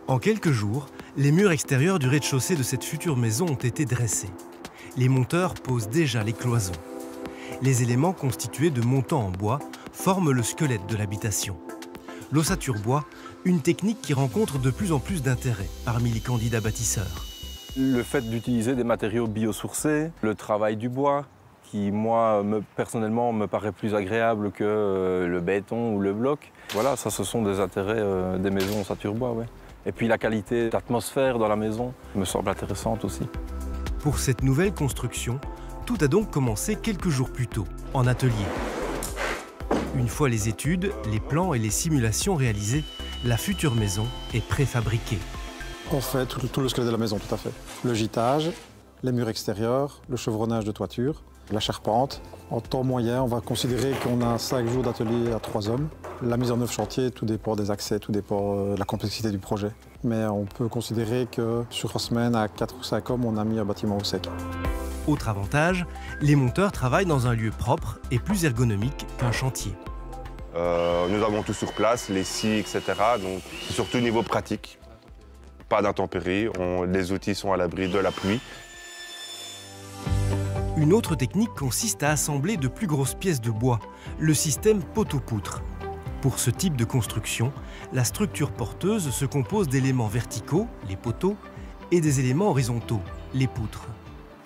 En quelques jours, les murs extérieurs du rez-de-chaussée de cette future maison ont été dressés. Les monteurs posent déjà les cloisons. Les éléments constitués de montants en bois forment le squelette de l'habitation. L'ossature bois, une technique qui rencontre de plus en plus d'intérêt parmi les candidats bâtisseurs. Le fait d'utiliser des matériaux biosourcés, le travail du bois, qui moi, personnellement, me paraît plus agréable que le béton ou le bloc. Voilà, ça ce sont des intérêts des maisons ossature bois, ouais. Et puis la qualité d'atmosphère dans la maison me semble intéressante aussi. Pour cette nouvelle construction, tout a donc commencé quelques jours plus tôt, en atelier. Une fois les études, les plans et les simulations réalisés, la future maison est préfabriquée. On fait tout le squelette de la maison, tout à fait. Le gîtage, les murs extérieurs, le chevronnage de toiture, la charpente. En temps moyen, on va considérer qu'on a 5 jours d'atelier à 3 hommes. La mise en œuvre chantier, tout dépend des accès, tout dépend de la complexité du projet. Mais on peut considérer que sur 3 semaines, à 4 ou 5 hommes, on a mis un bâtiment au sec. Autre avantage, les monteurs travaillent dans un lieu propre et plus ergonomique qu'un chantier. Nous avons tout sur place, les scies, etc. Donc c'est surtout au niveau pratique. Pas d'intempéries, les outils sont à l'abri de la pluie. Une autre technique consiste à assembler de plus grosses pièces de bois, le système poteau-poutre. Pour ce type de construction, la structure porteuse se compose d'éléments verticaux, les poteaux, et des éléments horizontaux, les poutres.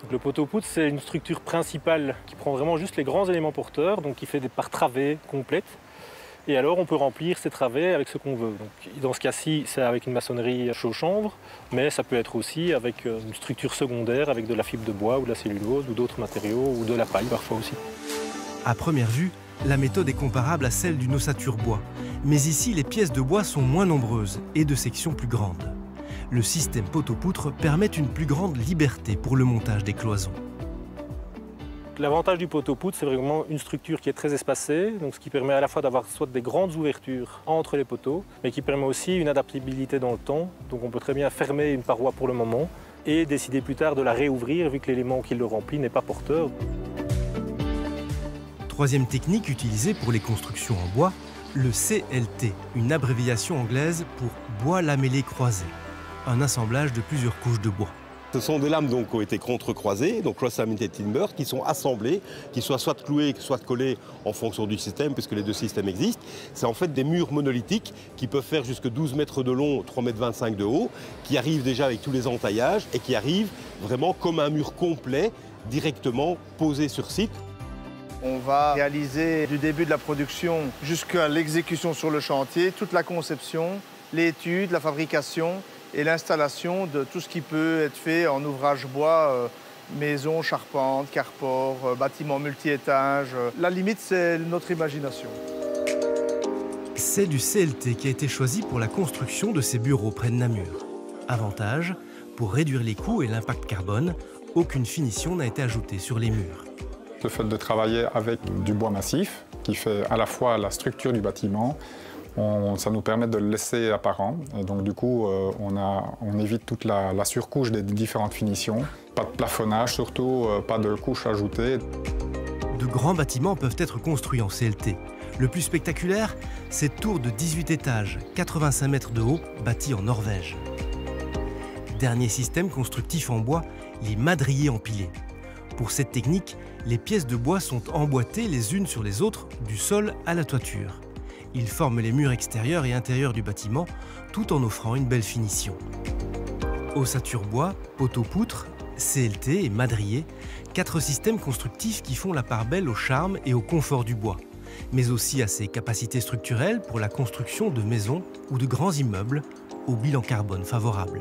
Donc le poteau-poutre, c'est une structure principale qui prend vraiment juste les grands éléments porteurs, donc qui fait des parts travées complètes. Et alors on peut remplir ces travées avec ce qu'on veut. Donc, dans ce cas-ci, c'est avec une maçonnerie chaux-chanvre, mais ça peut être aussi avec une structure secondaire, avec de la fibre de bois ou de la cellulose ou d'autres matériaux, ou de la paille parfois aussi. À première vue, la méthode est comparable à celle d'une ossature bois. Mais ici, les pièces de bois sont moins nombreuses et de sections plus grandes. Le système poteau-poutre permet une plus grande liberté pour le montage des cloisons. L'avantage du poteau-poutre, c'est vraiment une structure qui est très espacée, donc ce qui permet à la fois d'avoir soit des grandes ouvertures entre les poteaux, mais qui permet aussi une adaptabilité dans le temps. Donc on peut très bien fermer une paroi pour le moment et décider plus tard de la réouvrir vu que l'élément qui le remplit n'est pas porteur. Troisième technique utilisée pour les constructions en bois, le CLT, une abréviation anglaise pour bois lamellé croisé, un assemblage de plusieurs couches de bois. Ce sont des lames donc, qui ont été contre-croisées, donc cross-laminated timber, qui sont assemblées, qui soient soit clouées, soit collées en fonction du système, puisque les deux systèmes existent. C'est en fait des murs monolithiques qui peuvent faire jusqu'à 12 mètres de long, 3,25 m de haut, qui arrivent déjà avec tous les entaillages et qui arrivent vraiment comme un mur complet, directement posé sur site. On va réaliser du début de la production jusqu'à l'exécution sur le chantier, toute la conception, l'étude, la fabrication et l'installation de tout ce qui peut être fait en ouvrage bois, maison, charpente, carport, bâtiment multi-étages. La limite, c'est notre imagination. C'est du CLT qui a été choisi pour la construction de ces bureaux près de Namur. Avantage, pour réduire les coûts et l'impact carbone, aucune finition n'a été ajoutée sur les murs. Le fait de travailler avec du bois massif, qui fait à la fois la structure du bâtiment, ça nous permet de le laisser apparent. Et donc du coup, on évite toute la surcouche des différentes finitions. Pas de plafonnage surtout, pas de couche ajoutée. De grands bâtiments peuvent être construits en CLT. Le plus spectaculaire, cette tour de 18 étages, 85 mètres de haut, bâtie en Norvège. Dernier système constructif en bois, les madriers empilés. Pour cette technique, les pièces de bois sont emboîtées les unes sur les autres, du sol à la toiture. Ils forment les murs extérieurs et intérieurs du bâtiment, tout en offrant une belle finition. Ossature bois, poteau-poutre, CLT et madrier, 4 systèmes constructifs qui font la part belle au charme et au confort du bois, mais aussi à ses capacités structurelles pour la construction de maisons ou de grands immeubles au bilan carbone favorable.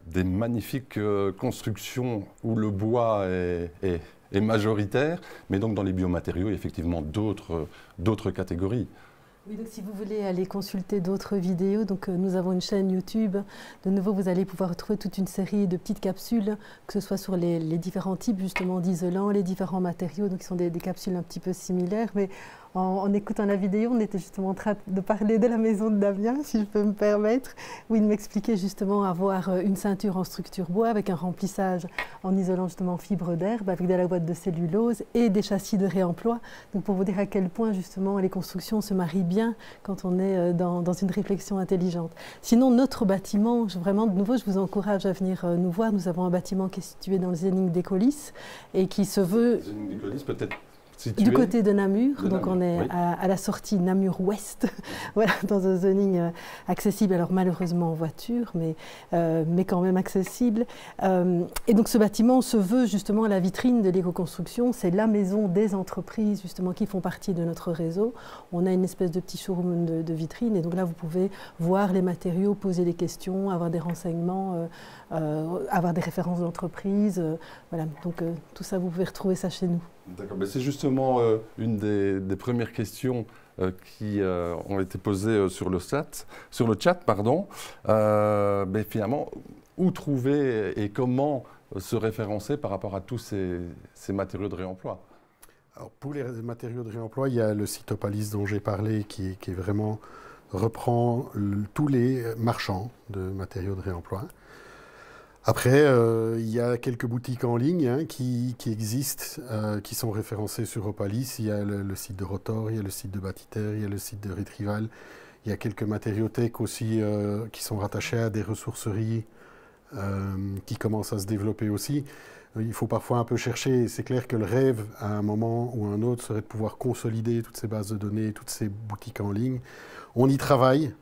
Des magnifiques constructions où le bois est majoritaire, mais donc dans les biomatériaux, il y a effectivement d'autres catégories. Oui, donc si vous voulez aller consulter d'autres vidéos, donc nous avons une chaîne YouTube. De nouveau, vous allez pouvoir retrouver toute une série de petites capsules, que ce soit sur les différents types justement d'isolants, les différents matériaux, donc qui sont des capsules un petit peu similaires, mais en écoutant la vidéo, on était justement en train de parler de la maison de Damien, si je peux me permettre, où il m'expliquait justement avoir une ceinture en structure bois avec un remplissage en isolant justement fibre d'herbe, avec de la boîte de cellulose et des châssis de réemploi. Donc pour vous dire à quel point justement les constructions se marient bien quand on est dans une réflexion intelligente. Sinon, notre bâtiment, vraiment de nouveau, je vous encourage à venir nous voir. Nous avons un bâtiment qui est situé dans le Zénith d'Écolis et qui se veut... Le Zénith d'Écolis peut-être du côté de Namur, donc on est oui. à la sortie Namur-Ouest, voilà, dans un zoning accessible, alors malheureusement en voiture, mais quand même accessible. Et donc ce bâtiment se veut justement la vitrine de l'éco-construction, c'est la maison des entreprises justement qui font partie de notre réseau. On a une espèce de petit showroom de vitrine et donc là vous pouvez voir les matériaux, poser des questions, avoir des renseignements, avoir des références d'entreprise, voilà, donc tout ça vous pouvez retrouver ça chez nous. D'accord, mais c'est justement une des premières questions qui ont été posées sur le chat, pardon. Mais finalement, où trouver et comment se référencer par rapport à tous ces matériaux de réemploi? Alors, pour les matériaux de réemploi, il y a le site Opalis dont j'ai parlé qui est vraiment reprend tous les marchands de matériaux de réemploi. Après, il y a quelques boutiques en ligne qui existent, qui sont référencées sur Opalis. Il y a le site de Rotor, il y a le site de Batiter, il y a le site de Retrival. Il y a quelques matériothèques aussi qui sont rattachées à des ressourceries qui commencent à se développer aussi. Il faut parfois un peu chercher. C'est clair que le rêve, à un moment ou un autre, serait de pouvoir consolider toutes ces bases de données, toutes ces boutiques en ligne. On y travaille.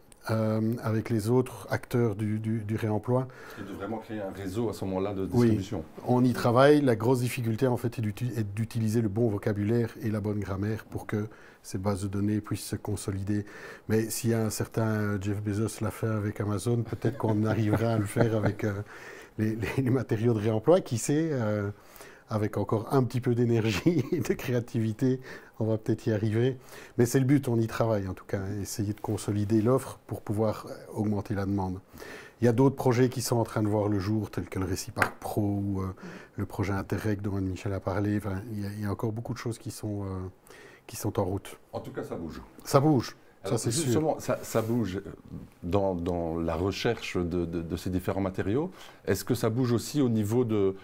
Avec les autres acteurs du réemploi. Et de vraiment créer un réseau à ce moment-là de distribution. Oui, on y travaille. La grosse difficulté, en fait, est d'utiliser le bon vocabulaire et la bonne grammaire pour que ces bases de données puissent se consolider. Mais s'il y a un certain Jeff Bezos l'a fait avec Amazon, peut-être qu'on arrivera à le faire avec les matériaux de réemploi. Qui sait, avec encore un petit peu d'énergie et de créativité, on va peut-être y arriver. Mais c'est le but, on y travaille en tout cas, essayer de consolider l'offre pour pouvoir augmenter la demande. Il y a d'autres projets qui sont en train de voir le jour, tels que le Réciparc Pro ou le projet Interreg dont Michel a parlé. Enfin, il y a encore beaucoup de choses qui sont en route. En tout cas, ça bouge. Ça bouge. Alors, ça, c'est justement, ça bouge dans la recherche de ces différents matériaux. Est-ce que ça bouge aussi au niveau de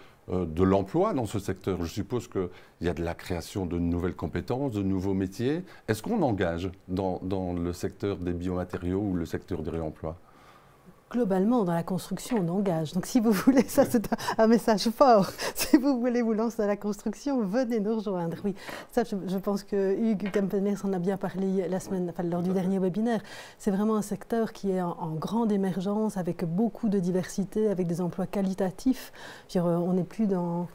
l'emploi dans ce secteur? Je suppose qu'il y a de la création de nouvelles compétences, de nouveaux métiers. Est-ce qu'on engage dans le secteur des biomatériaux ou le secteur du réemploi? Globalement, dans la construction, on engage. Donc, si vous voulez, ça c'est un message fort. Si vous voulez vous lancer dans la construction, venez nous rejoindre. Oui, ça, je pense que Hugues Kempeners en a bien parlé lors du dernier webinaire. C'est vraiment un secteur qui est en grande émergence, avec beaucoup de diversité, avec des emplois qualitatifs. Je veux dire, on n'est plus dans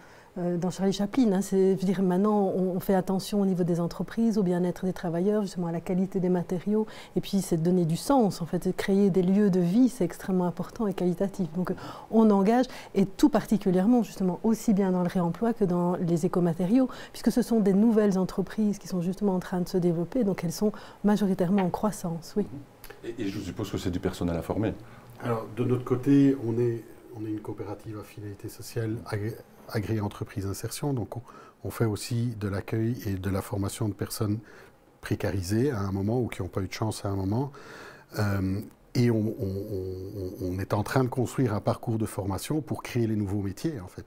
Charlie Chaplin. Hein, je veux dire, maintenant, on fait attention au niveau des entreprises, au bien-être des travailleurs, justement à la qualité des matériaux. Et puis, c'est de donner du sens, en fait, de créer des lieux de vie, c'est extrêmement important et qualitatif. Donc, on engage, et tout particulièrement, justement, aussi bien dans le réemploi que dans les écomatériaux, puisque ce sont des nouvelles entreprises qui sont justement en train de se développer, donc elles sont majoritairement en croissance, oui. Et je suppose que c'est du personnel à former. Alors, de notre côté, on est une coopérative à finalité sociale agréée entreprise insertion, donc on fait aussi de l'accueil et de la formation de personnes précarisées à un moment ou qui n'ont pas eu de chance à un moment. Et on est en train de construire un parcours de formation pour créer les nouveaux métiers, en fait.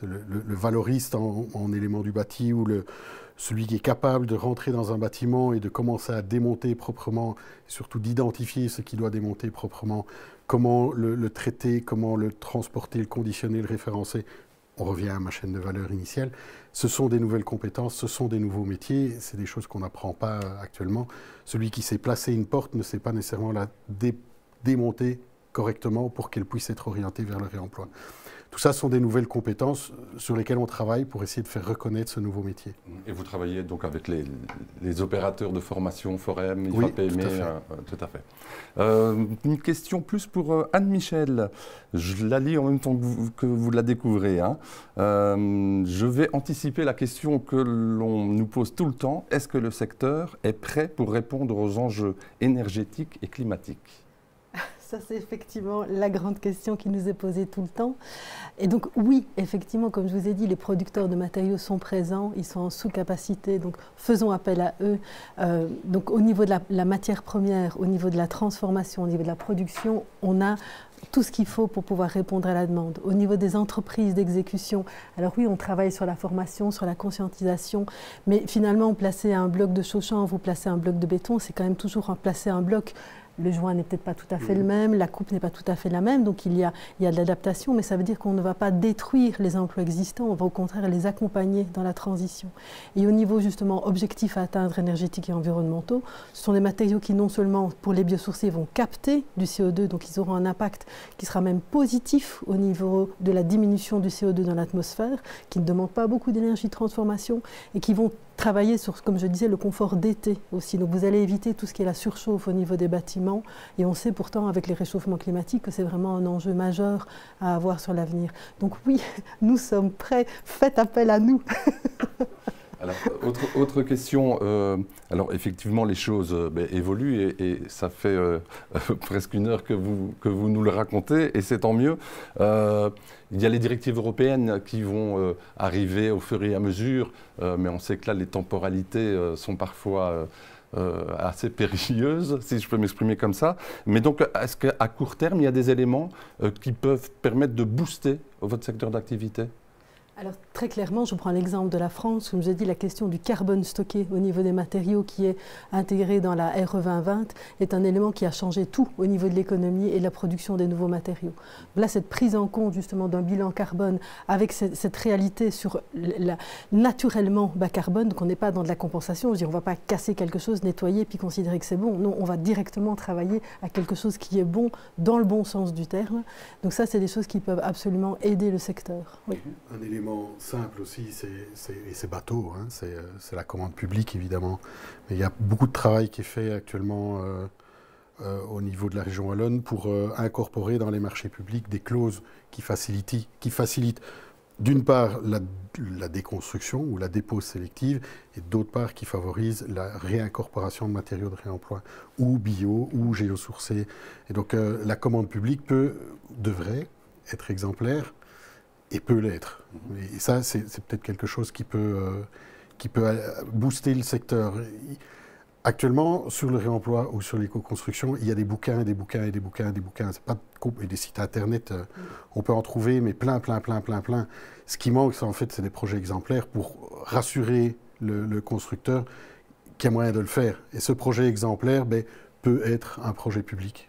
Le valoriste en éléments du bâti ou celui qui est capable de rentrer dans un bâtiment et de commencer à démonter proprement, et surtout d'identifier ce qui doit démonter proprement, comment le traiter, comment le transporter, le conditionner, le référencer. On revient à ma chaîne de valeur initiale. Ce sont des nouvelles compétences, ce sont des nouveaux métiers, c'est des choses qu'on n'apprend pas actuellement. Celui qui sait placer une porte ne sait pas nécessairement la démonter correctement pour qu'elle puisse être orientée vers le réemploi. Tout ça sont des nouvelles compétences sur lesquelles on travaille pour essayer de faire reconnaître ce nouveau métier. Et vous travaillez donc avec les opérateurs de formation, Forem, oui, IFAPME, tout à fait. Une question plus pour Anne-Michel. Je la lis en même temps que vous la découvrez. Hein. Je vais anticiper la question que l'on nous pose tout le temps. Est-ce que le secteur est prêt pour répondre aux enjeux énergétiques et climatiques ? Ça, c'est effectivement la grande question qui nous est posée tout le temps. Et donc, oui, effectivement, comme je vous ai dit, les producteurs de matériaux sont présents, ils sont en sous-capacité, donc faisons appel à eux. Donc, au niveau de la matière première, au niveau de la transformation, au niveau de la production, on a tout ce qu'il faut pour pouvoir répondre à la demande. Au niveau des entreprises d'exécution, alors oui, on travaille sur la formation, sur la conscientisation, mais finalement, placer un bloc de chauchan, vous placez un bloc de béton, c'est quand même toujours placer un bloc. Le joint n'est peut-être pas tout à fait le même, la coupe n'est pas tout à fait la même, donc il y a de l'adaptation, mais ça veut dire qu'on ne va pas détruire les emplois existants, on va au contraire les accompagner dans la transition. Et au niveau justement objectif à atteindre énergétiques et environnementaux, ce sont des matériaux qui non seulement pour les biosourcés vont capter du CO2, donc ils auront un impact qui sera même positif au niveau de la diminution du CO2 dans l'atmosphère, qui ne demandent pas beaucoup d'énergie de transformation et qui vont travailler sur, comme je disais, le confort d'été aussi. Donc vous allez éviter tout ce qui est la surchauffe au niveau des bâtiments. Et on sait pourtant avec les réchauffements climatiques que c'est vraiment un enjeu majeur à avoir sur l'avenir. Donc oui, nous sommes prêts. Faites appel à nous. Alors, autre question. Alors effectivement, les choses évoluent et ça fait presque une heure que vous nous le racontez et c'est tant mieux. Il y a les directives européennes qui vont arriver au fur et à mesure, mais on sait que là, les temporalités sont parfois assez périlleuse, si je peux m'exprimer comme ça. Mais donc, est-ce qu'à court terme, il y a des éléments qui peuvent permettre de booster votre secteur d'activité ? Alors très clairement, je prends l'exemple de la France, comme je dis, la question du carbone stocké au niveau des matériaux qui est intégré dans la RE 2020 est un élément qui a changé tout au niveau de l'économie et de la production des nouveaux matériaux. Là, cette prise en compte justement d'un bilan carbone avec cette réalité sur naturellement bas carbone, qu'on n'est pas dans de la compensation, je veux dire, on ne va pas casser quelque chose, nettoyer puis considérer que c'est bon. Non, on va directement travailler à quelque chose qui est bon dans le bon sens du terme. Donc ça, c'est des choses qui peuvent absolument aider le secteur. Oui. Un élément simple aussi, c'est bateau, hein, c'est la commande publique évidemment. Mais il y a beaucoup de travail qui est fait actuellement au niveau de la région wallonne pour incorporer dans les marchés publics des clauses qui facilitent d'une part la déconstruction ou la dépose sélective et d'autre part qui favorisent la réincorporation de matériaux de réemploi ou bio ou géosourcés. Et donc la commande publique devrait être exemplaire et peut l'être. Et ça, c'est peut-être quelque chose qui peut booster le secteur. Actuellement, sur le réemploi ou sur l'éco-construction, il y a des bouquins, et des bouquins, et des bouquins, et des bouquins. C'est pas et des sites internet, on peut en trouver, mais plein. Ce qui manque, en fait, c'est des projets exemplaires pour rassurer le constructeur qu'il y a moyen de le faire. Et ce projet exemplaire peut être un projet public.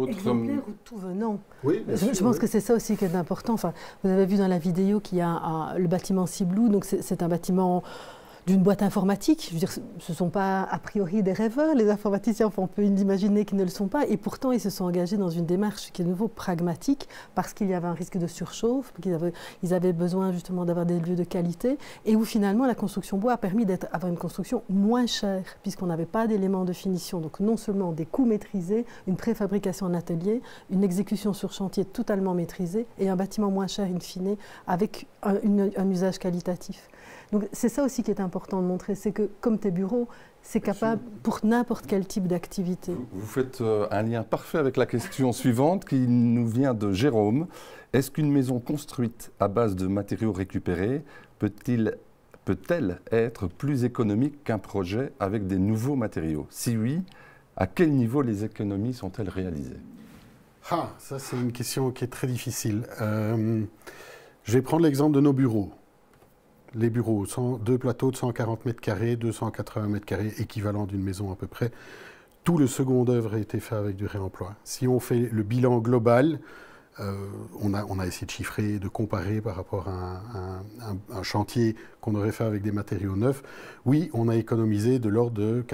Exemplaire ou tout venant. Oui, je pense que c'est ça aussi qui est important. Enfin, vous avez vu dans la vidéo qu'il y a le bâtiment Ciblou, donc c'est un bâtiment d'une boîte informatique. Je veux dire, ce ne sont pas a priori des rêveurs, les informaticiens, enfin, on peut imaginer qu'ils ne le sont pas, et pourtant ils se sont engagés dans une démarche qui est de nouveau pragmatique, parce qu'il y avait un risque de surchauffe, ils avaient besoin justement d'avoir des lieux de qualité, et où finalement la construction bois a permis d'avoir une construction moins chère, puisqu'on n'avait pas d'éléments de finition, donc non seulement des coûts maîtrisés, une préfabrication en atelier, une exécution sur chantier totalement maîtrisée, et un bâtiment moins cher in fine, avec un usage qualitatif. Donc c'est ça aussi qui est important de montrer, c'est que comme tes bureaux, c'est capable pour n'importe quel type d'activité. Vous faites un lien parfait avec la question suivante qui nous vient de Jérôme. Est-ce qu'une maison construite à base de matériaux récupérés peut-elle être plus économique qu'un projet avec des nouveaux matériaux? Si oui, à quel niveau les économies sont-elles réalisées? Ça c'est une question qui est très difficile. Je vais prendre l'exemple de nos bureaux. Les bureaux, 2 plateaux de 140 mètres carrés, 280 mètres carrés, équivalent d'une maison à peu près. Tout le second œuvre a été fait avec du réemploi. Si on fait le bilan global, on a essayé de chiffrer, de comparer par rapport à un chantier qu'on aurait fait avec des matériaux neufs. Oui, on a économisé de l'ordre de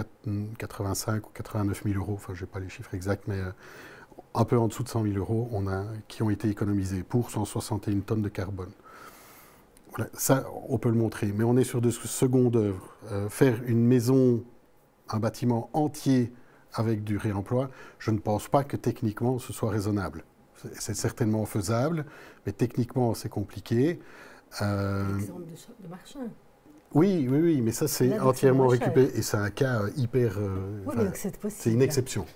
85 ou 89 000 euros, enfin je n'ai pas les chiffres exacts, mais un peu en dessous de 100 000 euros qui ont été économisés pour 161 tonnes de carbone. Voilà, ça, on peut le montrer, mais on est sur de seconde œuvre. Faire une maison, un bâtiment entier avec du réemploi, je ne pense pas que techniquement ce soit raisonnable. C'est certainement faisable, mais techniquement c'est compliqué. L'exemple de Marchand. Oui, mais ça c'est entièrement récupéré et c'est un cas hyper... c'est une exception.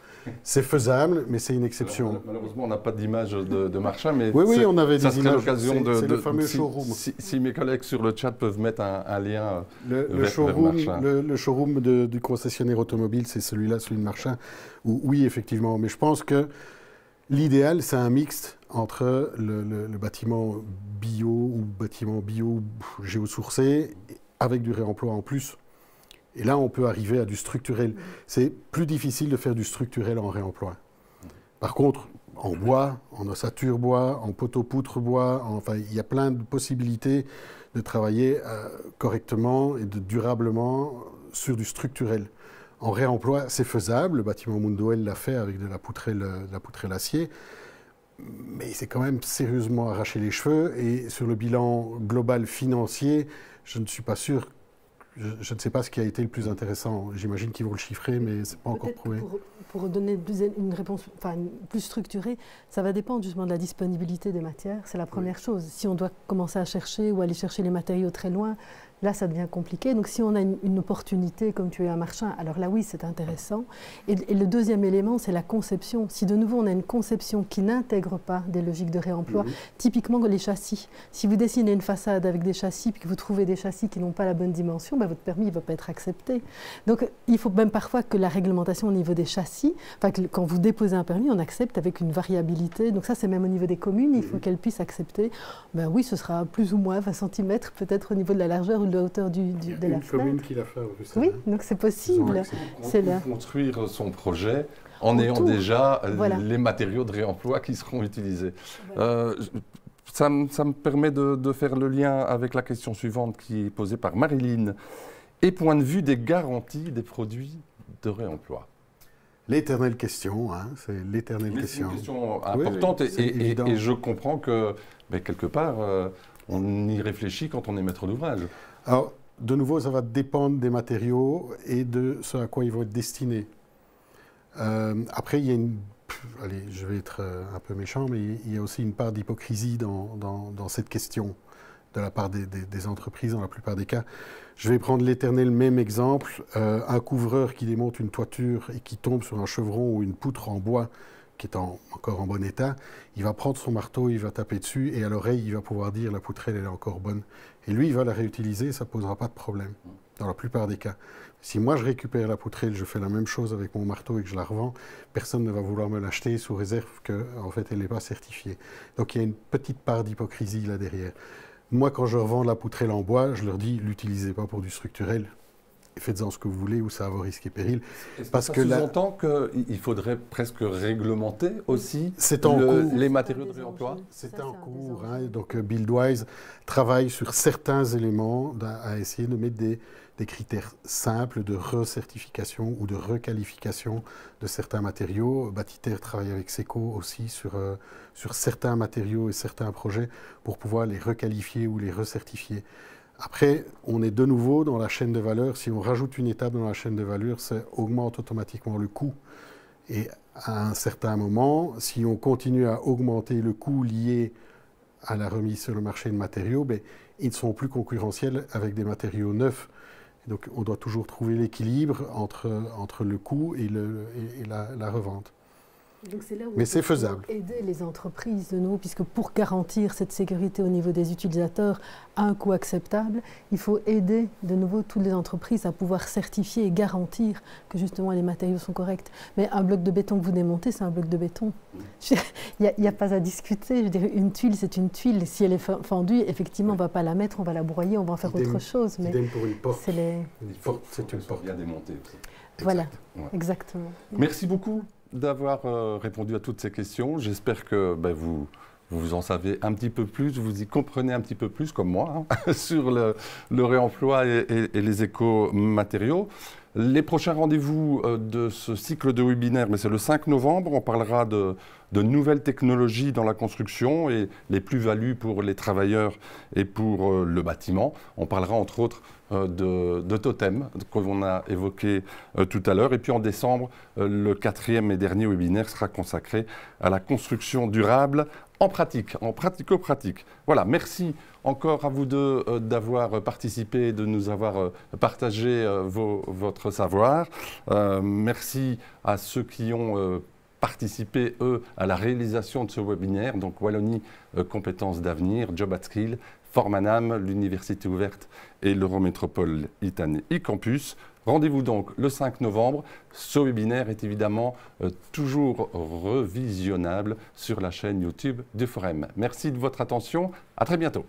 C'est faisable, mais c'est une exception. Alors, malheureusement, on n'a pas d'image de Marchand, mais oui, on avait des images. L'occasion c'est le fameux showroom. Si mes collègues sur le chat peuvent mettre un lien le showroom du concessionnaire automobile, c'est celui-là, celui de Marchand. Oui, effectivement, mais je pense que l'idéal, c'est un mixte entre le bâtiment bio ou bâtiment bio géosourcé avec du réemploi en plus. Et là, on peut arriver à du structurel. C'est plus difficile de faire du structurel en réemploi. Par contre, en bois, en ossature bois, en poteau-poutre bois, enfin, il y a plein de possibilités de travailler correctement et durablement sur du structurel. En réemploi, c'est faisable. Le bâtiment Mundoel l'a fait avec de la poutrelle acier. Mais c'est quand même sérieusement arraché les cheveux. Et sur le bilan global financier, je ne suis pas sûr. Je ne sais pas ce qui a été le plus intéressant. J'imagine qu'ils vont le chiffrer, mais ce n'est pas encore prouvé. Pour donner une réponse plus structurée, ça va dépendre justement de la disponibilité des matières. C'est la première chose. Si on doit commencer à chercher ou aller chercher les matériaux très loin, là ça devient compliqué. Donc si on a une opportunité, comme tu es un marchand, alors là oui, c'est intéressant. Et le deuxième élément, c'est la conception. Si de nouveau on a une conception qui n'intègre pas des logiques de réemploi, typiquement les châssis. Si vous dessinez une façade avec des châssis, puis que vous trouvez des châssis qui n'ont pas la bonne dimension, votre permis ne va pas être accepté. Donc il faut même parfois que la réglementation au niveau des châssis, quand vous déposez un permis, on accepte avec une variabilité. Donc ça, c'est même au niveau des communes, il faut qu'elles puissent accepter. Ben oui, ce sera plus ou moins 20 cm, peut-être au niveau de la largeur ou de la hauteur de la fenêtre. Une commune qui l'a fait en plus. Oui, donc c'est possible. C'est là. Construire son projet en ayant déjà les matériaux de réemploi qui seront utilisés. Voilà. Ça me permet de faire le lien avec la question suivante qui est posée par Marilyn. Et point de vue des garanties des produits de réemploi. L'éternelle question, hein, c'est l'éternelle question. C'est une question importante et je comprends que, quelque part, on y réfléchit quand on est maître d'ouvrage. Alors, de nouveau, ça va dépendre des matériaux et de ce à quoi ils vont être destinés. Après, il y a une... Allez, je vais être un peu méchant, mais il y a aussi une part d'hypocrisie dans cette question de la part des entreprises dans la plupart des cas. Je vais prendre l'éternel même exemple, un couvreur qui démonte une toiture et qui tombe sur un chevron ou une poutre en bois qui est encore en bon état, il va prendre son marteau, il va taper dessus et à l'oreille, il va pouvoir dire la poutrelle elle est encore bonne. Et lui, il va la réutiliser, ça ne posera pas de problème, dans la plupart des cas. Si moi je récupère la poutrelle, je fais la même chose avec mon marteau et que je la revends, personne ne va vouloir me l'acheter sous réserve qu'en fait elle n'est pas certifiée. Donc il y a une petite part d'hypocrisie là derrière. Moi, quand je revends la poutrelle en bois, je leur dis, l'utilisez pas pour du structurel. Faites-en ce que vous voulez ou ça a vos risques et périls. Parce que sous-entend qu'il faudrait presque réglementer aussi les matériaux de réemploi. C'est en cours. Hein, donc Buildwise travaille sur certains éléments à essayer de mettre des critères simples de recertification ou de requalification de certains matériaux. Bâtiter travaille avec Seco aussi sur certains matériaux et certains projets pour pouvoir les requalifier ou les recertifier. Après, on est de nouveau dans la chaîne de valeur. Si on rajoute une étape dans la chaîne de valeur, ça augmente automatiquement le coût. Et à un certain moment, si on continue à augmenter le coût lié à la remise sur le marché de matériaux, ils ne sont plus concurrentiels avec des matériaux neufs. Donc on doit toujours trouver l'équilibre entre le coût et la revente. Donc c'est là où mais c'est faisable. Aider les entreprises de nouveau, puisque pour garantir cette sécurité au niveau des utilisateurs à un coût acceptable, il faut aider de nouveau toutes les entreprises à pouvoir certifier et garantir que justement les matériaux sont corrects. Mais un bloc de béton que vous démontez, c'est un bloc de béton. Il n'y a pas à discuter. Je veux dire, une tuile, c'est une tuile. Si elle est fendue, effectivement, on ne va pas la mettre, on va la broyer, on va en faire autre chose. Mais idem pour une porte. Une porte, c'est une porte bien démontée aussi. Voilà, exactement. Merci beaucoup d'avoir répondu à toutes ces questions. J'espère que vous en savez un petit peu plus, vous y comprenez un petit peu plus, comme moi, hein, sur le réemploi et les éco-matériaux. Les prochains rendez-vous de ce cycle de webinaire, c'est le 5 novembre. On parlera de nouvelles technologies dans la construction et les plus-values pour les travailleurs et pour le bâtiment. On parlera entre autres de totems qu'on a évoqué tout à l'heure. Et puis en décembre, le 4e et dernier webinaire sera consacré à la construction durable en pratique, en pratico-pratique. Voilà, merci encore à vous deux d'avoir participé, de nous avoir partagé votre savoir. Merci à ceux qui ont participé, eux, à la réalisation de ce webinaire. Donc Wallonie Compétences d'Avenir, Job at Skill, Formanam, l'Université ouverte et l'Eurométropole Itané e-Campus. Rendez-vous donc le 5 novembre. Ce webinaire est évidemment toujours revisionnable sur la chaîne YouTube du Forum. Merci de votre attention. À très bientôt.